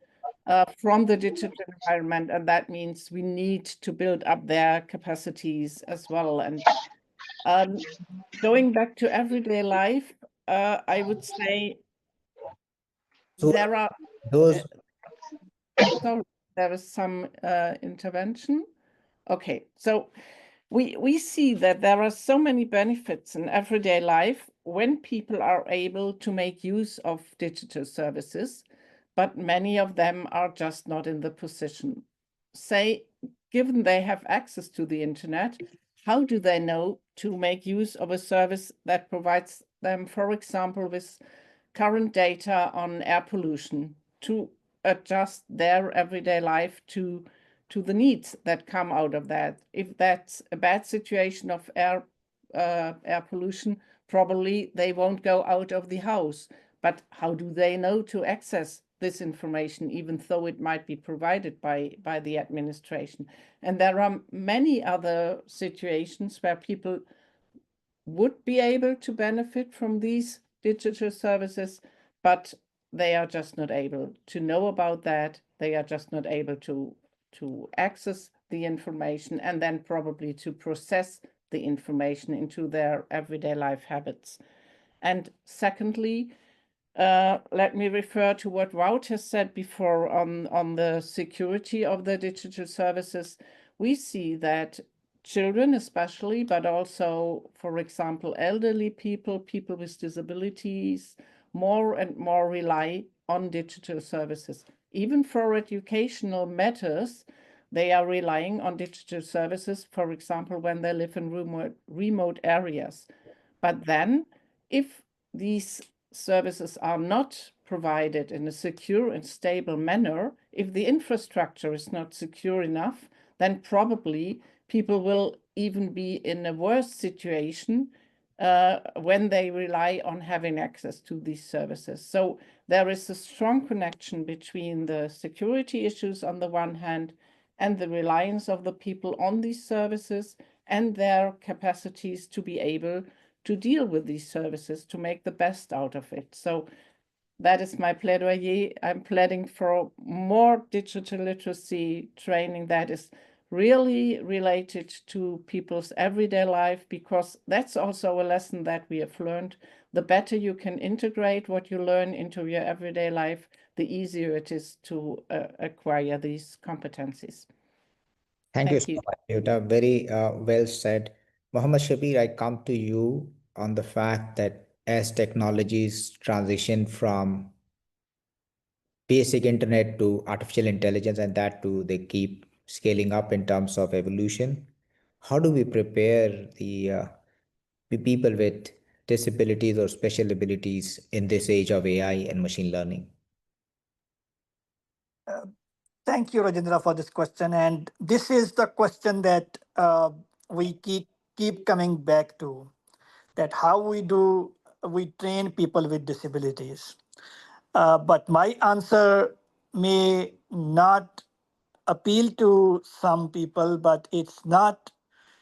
from the digital environment, and that means we need to build up their capacities as well. And going back to everyday life, I would say So there are those sorry, there is some intervention. Okay, so we see that there are so many benefits in everyday life when people are able to make use of digital services, but many of them are just not in the position. Say, given they have access to the internet, how do they know to make use of a service that provides them, for example, with current data on air pollution to adjust their everyday life to the needs that come out of that? If that's a bad situation of air pollution, probably they won't go out of the house. But how do they know to access this information, even though it might be provided by the administration? And there are many other situations where people would be able to benefit from these digital services, but they are just not able to know about that. They are just not able to access the information and then probably to process the information into their everyday life habits. And secondly, let me refer to what Wout has said before on the security of the digital services. We see that children especially, but also, for example, elderly people, people with disabilities, more and more rely on digital services. Even for educational matters, they are relying on digital services, for example, when they live in remote areas. But then, if these services are not provided in a secure and stable manner, if the infrastructure is not secure enough, then probably people will even be in a worse situation when they rely on having access to these services. So there is a strong connection between the security issues on the one hand and the reliance of the people on these services and their capacities to be able to deal with these services, to make the best out of it. So that is my plaidoyer. I'm pleading for more digital literacy training that is really related to people's everyday life, because that's also a lesson that we have learned. The better you can integrate what you learn into your everyday life, the easier it is to acquire these competencies. Thank you Thank so you. much, Yuta. Very well said. Mohammed Shabir, I come to you on the fact that as technologies transition from basic internet to artificial intelligence, and that too, they keep scaling up in terms of evolution. How do we prepare the people with disabilities or special abilities in this age of AI and machine learning? Thank you, Rajendra, for this question. And this is the question that we keep coming back to, that how we train people with disabilities. But my answer may not appeal to some people, but it's not.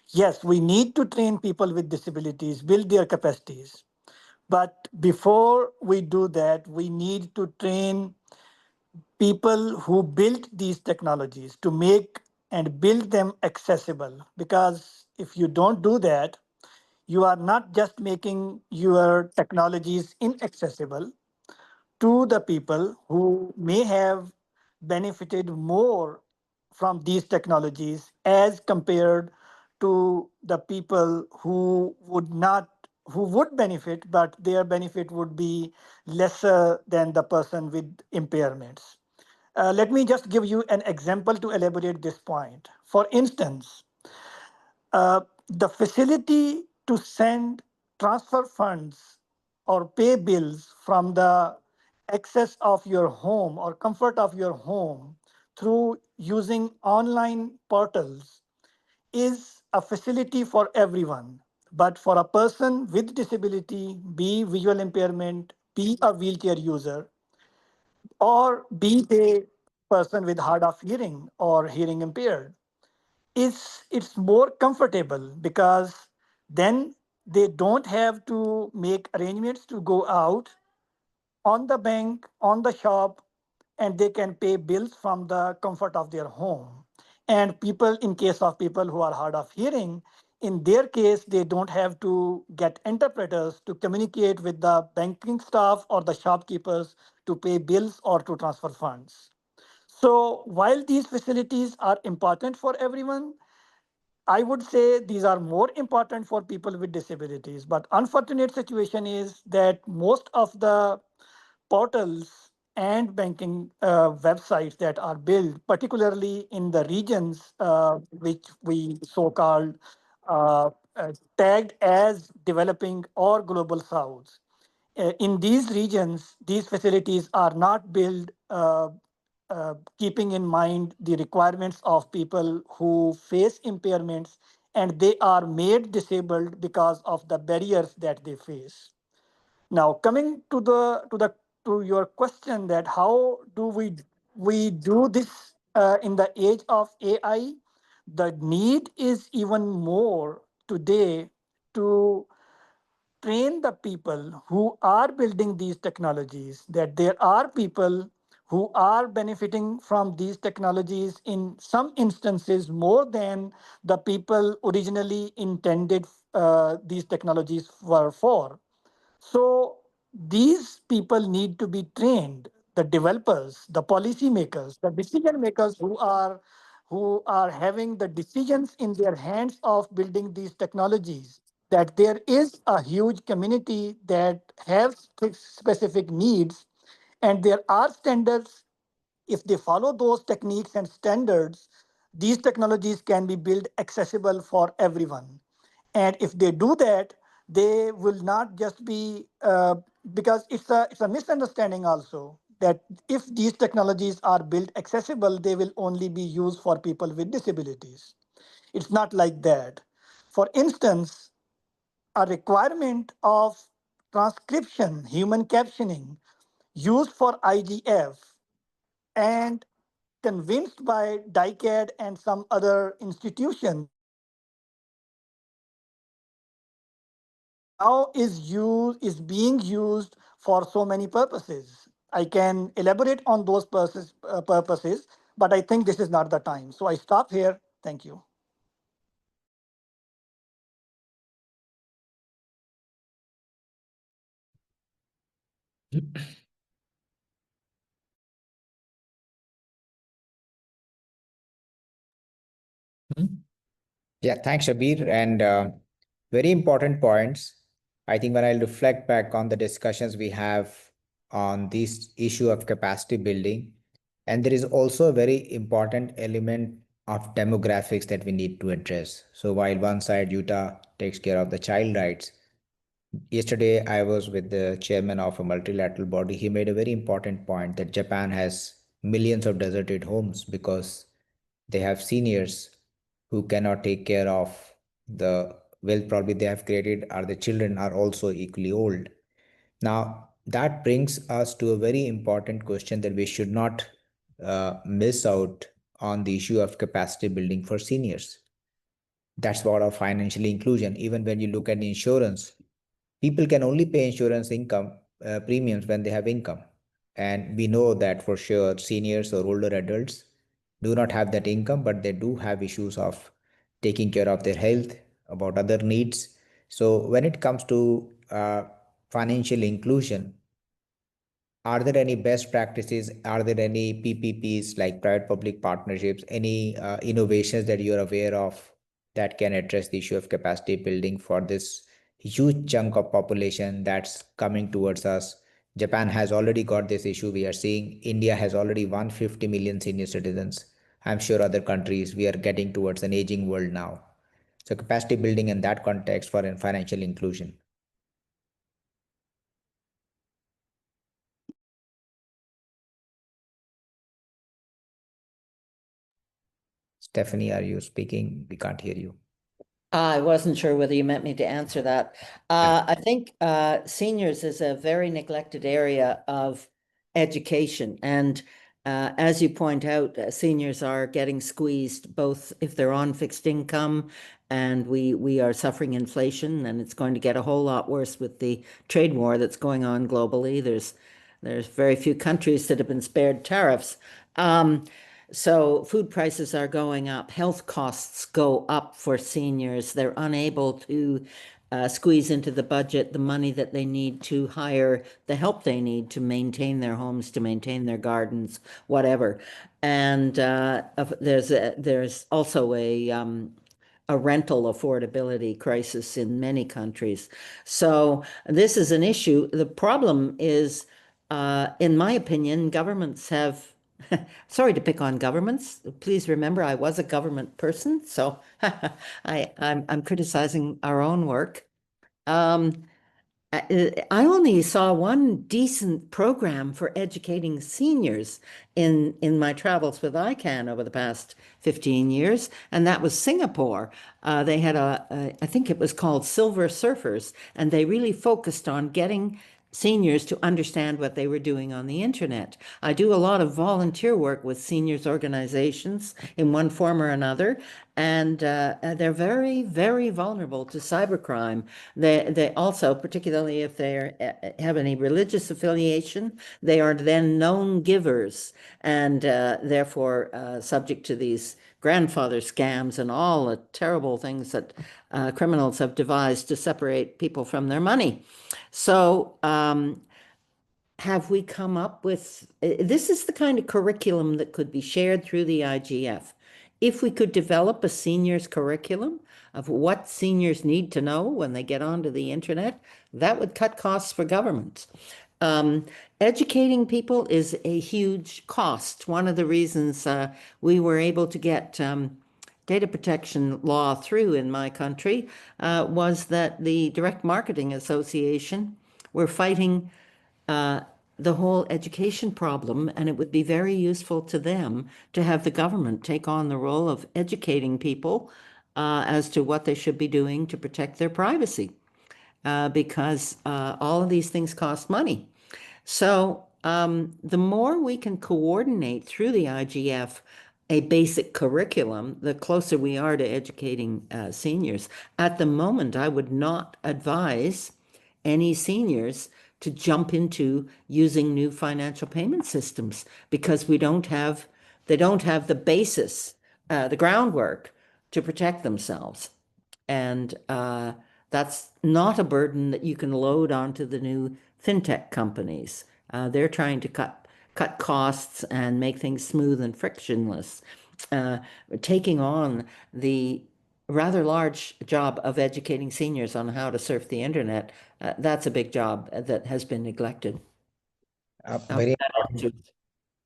Yes, we need to train people with disabilities, build their capacities. But before we do that, we need to train people who built these technologies to make and build them accessible. Because if you don't do that, you are not just making your technologies inaccessible to the people who may have benefited more from these technologies as compared to the people who would benefit, but their benefit would be lesser than the person with impairments. Let me just give you an example to elaborate this point. For instance, the facility to transfer funds or pay bills from the access of your home or comfort of your home through using online portals is a facility for everyone. But for a person with disability, be visual impairment, be a wheelchair user, or be a person with hard of hearing or hearing impaired, it's more comfortable because then they don't have to make arrangements to go out on the bank, on the shop, and they can pay bills from the comfort of their home. And people, in case of people who are hard of hearing, in their case, they don't have to get interpreters to communicate with the banking staff or the shopkeepers to pay bills or to transfer funds. So while these facilities are important for everyone, I would say these are more important for people with disabilities. But unfortunate situation is that most of the portals and banking websites that are built, particularly in the regions which we so-called tagged as developing or global south. In these regions, these facilities are not built keeping in mind the requirements of people who face impairments, and they are made disabled because of the barriers that they face. Now, coming to your question that how do we do this in the age of AI? The need is even more today to train the people who are building these technologies, that there are people who are benefiting from these technologies in some instances more than the people originally intended these technologies were for. So these people need to be trained, the developers, the policymakers, the decision makers who are having the decisions in their hands of building these technologies, that there is a huge community that has specific needs, and there are standards. If they follow those techniques and standards, these technologies can be built accessible for everyone. And if they do that, they will not just be because it's a misunderstanding also that if these technologies are built accessible, they will only be used for people with disabilities. It's not like that. For instance, a requirement of transcription, human captioning, used for IGF, and convinced by DICAD and some other institutions, now is being used for so many purposes. I can elaborate on those purposes, but I think this is not the time. So I stop here. Thank you. Yeah, thanks, Shabir. And very important points. I think when I reflect back on the discussions we have on this issue of capacity building, and there is also a very important element of demographics that we need to address. So while one side, Utah takes care of the child rights, yesterday I was with the chairman of a multilateral body. He made a very important point that Japan has millions of deserted homes because they have seniors who cannot take care of the wealth probably they have created, or the children are also equally old. Now, that brings us to a very important question that we should not miss out on the issue of capacity building for seniors. That's what of financial inclusion. Even when you look at insurance, people can only pay insurance income premiums when they have income. And we know that for sure seniors or older adults do not have that income, but they do have issues of taking care of their health, about other needs. So when it comes to financial inclusion, are there any best practices? Are there any PPPs like private public partnerships, any innovations that you're aware of that can address the issue of capacity building for this huge chunk of population that's coming towards us? Japan has already got this issue. We are seeing India has already 150 million senior citizens. I'm sure other countries, we are getting towards an aging world now. So capacity building in that context for financial inclusion. Stephanie, are you speaking? We can't hear you. I wasn't sure whether you meant me to answer that. I think seniors is a very neglected area of education. And as you point out, seniors are getting squeezed both if they're on fixed income, and we are suffering inflation, and it's going to get a whole lot worse with the trade war that's going on globally. There's very few countries that have been spared tariffs. So food prices are going up, health costs go up for seniors. They're unable to squeeze into the budget the money that they need to hire the help they need to maintain their homes, to maintain their gardens, whatever. And there's also a rental affordability crisis in many countries. So this is an issue. The problem is, in my opinion, governments have, sorry to pick on governments. Please remember, I was a government person, so I'm criticizing our own work. I only saw one decent program for educating seniors in my travels with ICANN over the past 15 years, and that was Singapore. They had I think it was called Silver Surfers, and they really focused on getting seniors to understand what they were doing on the internet. I do a lot of volunteer work with seniors organizations in one form or another, and they're very, very vulnerable to cybercrime. They also, particularly if they have any religious affiliation, they are then known givers and therefore subject to these grandfather scams and all the terrible things that criminals have devised to separate people from their money. So have we come up with, this is the kind of curriculum that could be shared through the IGF. If we could develop a seniors curriculum of what seniors need to know when they get onto the internet, that would cut costs for governments. Educating people is a huge cost. One of the reasons we were able to get data protection law through in my country was that the Direct Marketing Association were fighting the whole education problem, and it would be very useful to them to have the government take on the role of educating people as to what they should be doing to protect their privacy, because all of these things cost money. So the more we can coordinate through the IGF a basic curriculum, the closer we are to educating seniors. At the moment, I would not advise any seniors to jump into using new financial payment systems because they don't have the basis, the groundwork to protect themselves. And that's not a burden that you can load onto the new fintech companies. They're trying to cut costs and make things smooth and frictionless. Taking on the rather large job of educating seniors on how to surf the internet, that's a big job that has been neglected.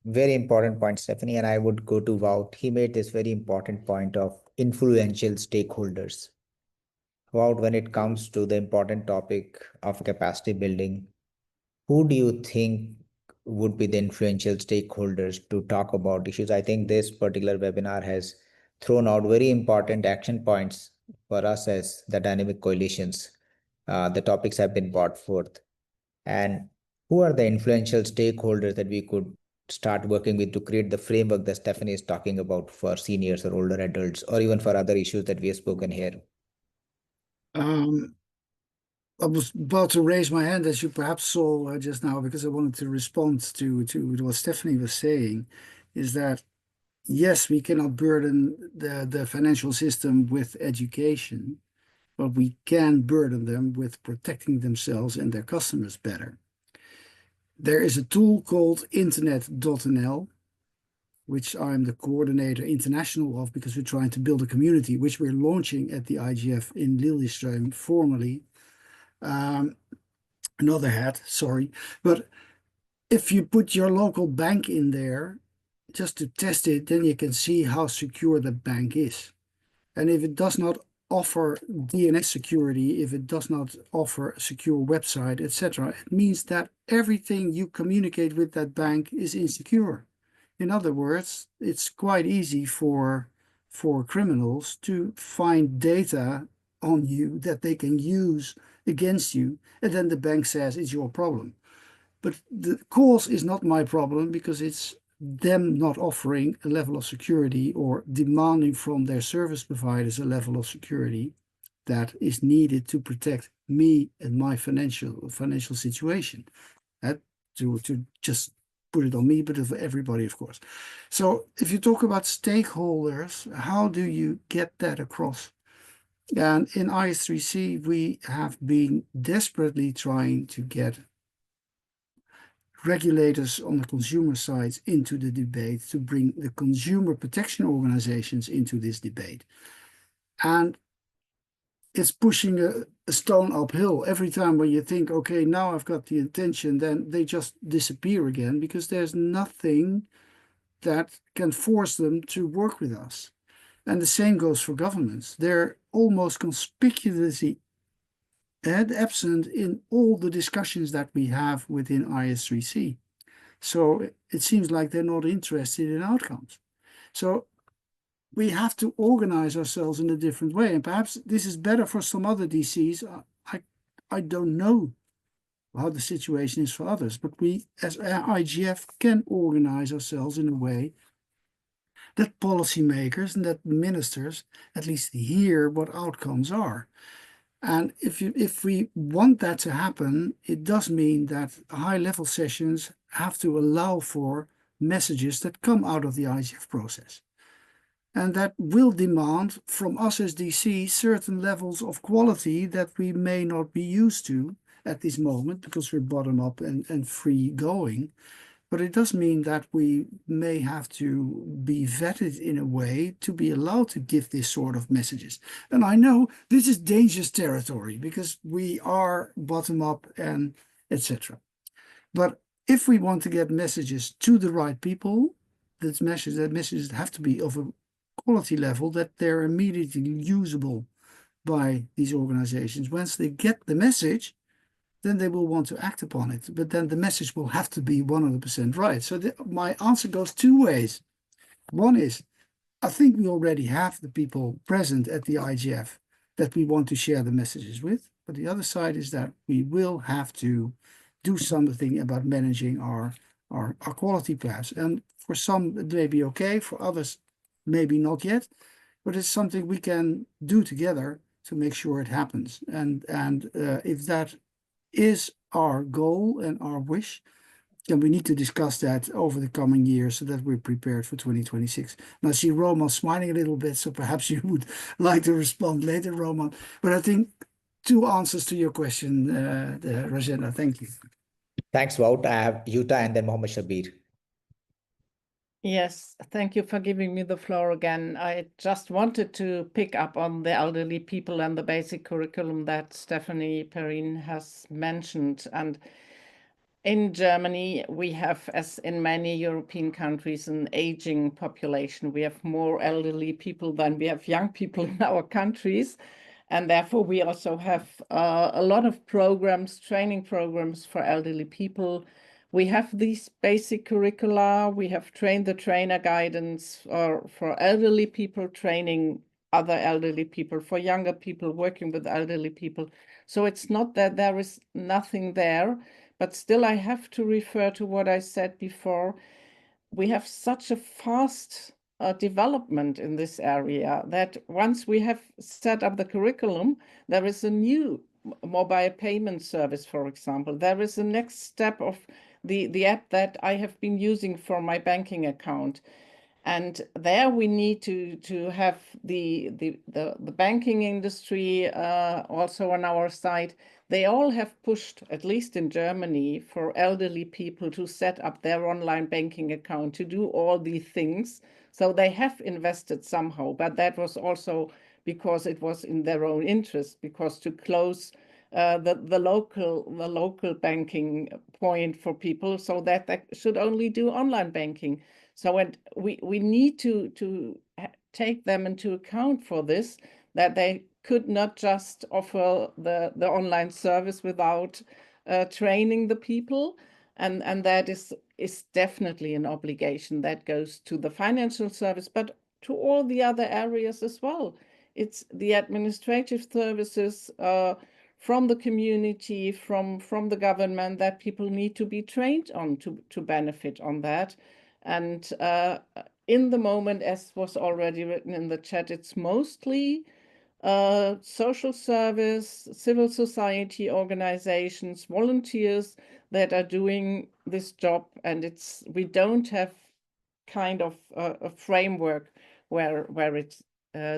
Very important point, Stephanie, and I would go to Wout. He made this very important point of influential stakeholders. Wout, when it comes to the important topic of capacity building, who do you think would be the influential stakeholders to talk about issues? I think this particular webinar has thrown out very important action points for us as the dynamic coalitions. The topics have been brought forth. And who are the influential stakeholders that we could start working with to create the framework that Stephanie is talking about for seniors or older adults, or even for other issues that we have spoken here? I was about to raise my hand, as you perhaps saw just now, because I wanted to respond to what Stephanie was saying, is that, yes, we cannot burden the financial system with education, but we can burden them with protecting themselves and their customers better. There is a tool called internet.nl, which I'm the coordinator international of, because we're trying to build a community, which we're launching at the IGF in Lillestrøm formally. Another hat, sorry. But if you put your local bank in there just to test it, then you can see how secure the bank is. And if it does not offer DNS security, if it does not offer a secure website, etc., it means that everything you communicate with that bank is insecure. In other words, it's quite easy for criminals to find data on you that they can use against you, and then the bank says it's your problem. But the cause is not my problem, because it's them not offering a level of security or demanding from their service providers a level of security that is needed to protect me and my financial situation. To just put it on me, but for everybody, of course. So if you talk about stakeholders, how do you get that across? And in IS3C, we have been desperately trying to get regulators on the consumer side into the debate, to bring the consumer protection organizations into this debate. And it's pushing a stone uphill. Every time when you think, okay, now I've got the attention, then they just disappear again, because there's nothing that can force them to work with us. And the same goes for governments. They're almost conspicuously absent in all the discussions that we have within IS3C. So it seems like they're not interested in outcomes. So we have to organize ourselves in a different way. And perhaps this is better for some other DCs. I don't know how the situation is for others, but we as IGF can organize ourselves in a way that policymakers and that ministers at least hear what outcomes are. And if we want that to happen, it does mean that high-level sessions have to allow for messages that come out of the IGF process. And that will demand from us as DC certain levels of quality that we may not be used to at this moment, because we're bottom-up and free going. But it does mean that we may have to be vetted in a way to be allowed to give this sort of messages. And I know this is dangerous territory because we are bottom up and etc. But if we want to get messages to the right people, that messages have to be of a quality level that they're immediately usable by these organizations. Once they get the message, then they will want to act upon it. But then the message will have to be 100% right. So my answer goes two ways. One is, I think we already have the people present at the IGF that we want to share the messages with. But the other side is that we will have to do something about managing our quality paths. And for some, it may be okay. For others, maybe not yet. But it's something we can do together to make sure it happens. And if that is our goal and our wish, then we need to discuss that over the coming years so that we're prepared for 2026. And I see Roman smiling a little bit, so perhaps you would like to respond later, Roman. But I think two answers to your question, Rajendra. Thank you. Thanks, Wout. I have Jutta and then Mohammed Shabir. Yes, thank you for giving me the floor again. I just wanted to pick up on the elderly people and the basic curriculum that Stephanie Perrine has mentioned. And in Germany, we have, as in many European countries, an aging population. We have more elderly people than we have young people in our countries. And therefore, we also have a lot of programs, training programs for elderly people. We have these basic curricula. We have train the trainer guidance for elderly people, training other elderly people, for younger people, working with elderly people. So it's not that there is nothing there, but still I have to refer to what I said before. We have such a fast development in this area that once we have set up the curriculum, there is a new mobile payment service, for example. There is a next step of the app that I have been using for my banking account. And there we need to have the banking industry also on our side. They all have pushed, at least in Germany, for elderly people to set up their online banking account, to do all these things. So they have invested somehow, but that was also because it was in their own interest, because to close the local banking point for people so that they should only do online banking. So we need to take them into account for this, that they could not just offer the online service without training the people. And that is definitely an obligation that goes to the financial service, but to all the other areas as well. It's the administrative services from the community, from the government, that people need to be trained on to benefit on that. And in the moment, as was already written in the chat, it's mostly social service, civil society organizations, volunteers that are doing this job. And we don't have kind of a framework where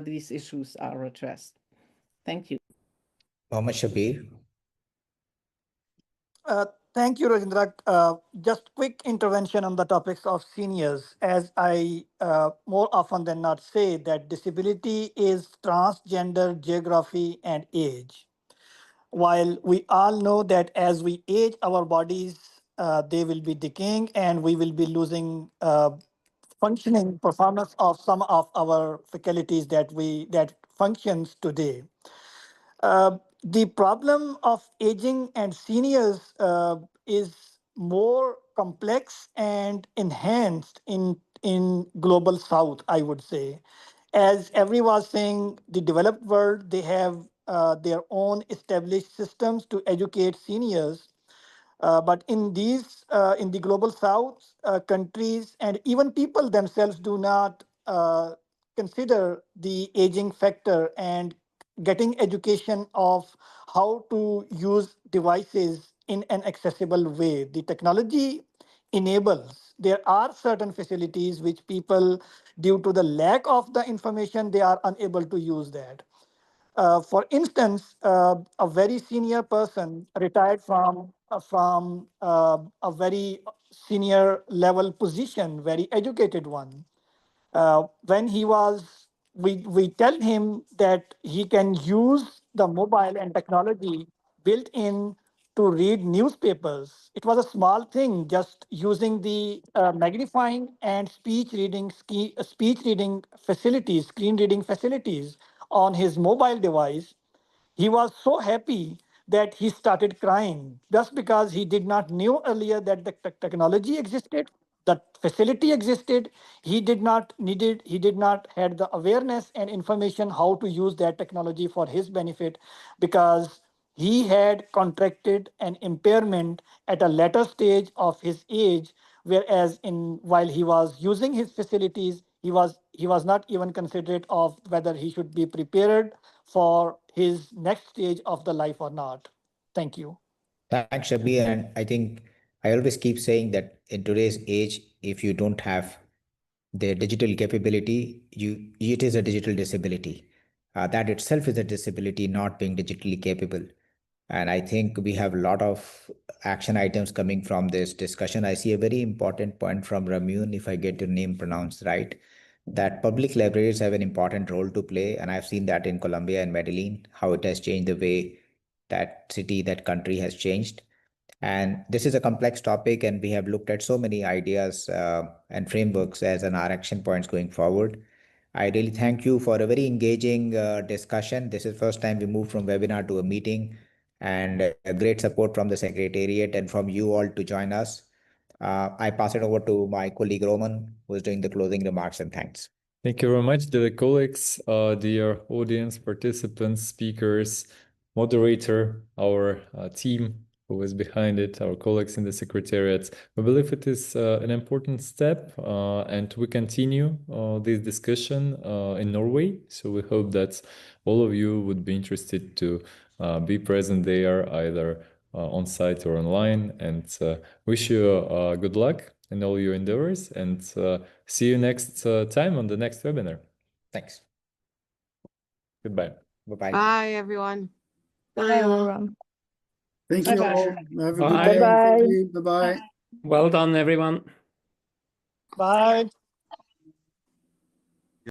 these issues are addressed. Thank you. Mohammed Shabir. Thank you, Rajendra. Just quick intervention on the topics of seniors. As I more often than not say that disability is transgender, geography, and age. While we all know that as we age, our bodies, they will be decaying and we will be losing functioning performance of some of our faculties that functions today. The problem of aging and seniors is more complex and enhanced in global south, I would say. As everyone was saying, the developed world, they have their own established systems to educate seniors. But in the global south, countries and even people themselves do not consider the aging factor and getting education of how to use devices in an accessible way. The technology enables. There are certain facilities which people, due to the lack of the information, they are unable to use that. For instance, a very senior person retired from a very senior level position, very educated one. When he was, we tell him that he can use the mobile and technology built in to read newspapers. It was a small thing, just using the magnifying and speech reading facilities, screen reading facilities on his mobile device. He was so happy that he started crying just because he did not knew earlier that the technology existed, that facility existed. He did not had the awareness and information how to use that technology for his benefit, because he had contracted an impairment at a later stage of his age, whereas in while he was using his facilities, he was not even considerate of whether he should be prepared for his next stage of the life or not. Thank you. Thanks, Shabir. And I think I always keep saying that in today's age, if you don't have the digital capability, it is a digital disability. That itself is a disability, not being digitally capable. And I think we have a lot of action items coming from this discussion. I see a very important point from Ramune, if I get your name pronounced right, that public libraries have an important role to play. And I've seen that in Colombia and Medellin, how it has changed the way that city, that country has changed. And this is a complex topic, and we have looked at so many ideas and frameworks as our action points going forward. I really thank you for a very engaging discussion. This is the first time we moved from webinar to a meeting, and a great support from the Secretariat and from you all to join us. I pass it over to my colleague Roman, who is doing the closing remarks, and thanks. Thank you very much, dear colleagues, dear audience, participants, speakers, moderator, our team who is behind it, our colleagues in the Secretariat. We believe it is an important step, and we continue this discussion in Norway. So we hope that all of you would be interested to be present there, either on site or online, and wish you good luck in all your endeavors, and see you next time on the next webinar. Thanks. Goodbye. Bye-bye. Bye, everyone. Bye, all. everyone. Thank you Bye-bye. all. Have a good Bye. day. Bye-bye. Thank you. Bye-bye. Well done, everyone. Bye.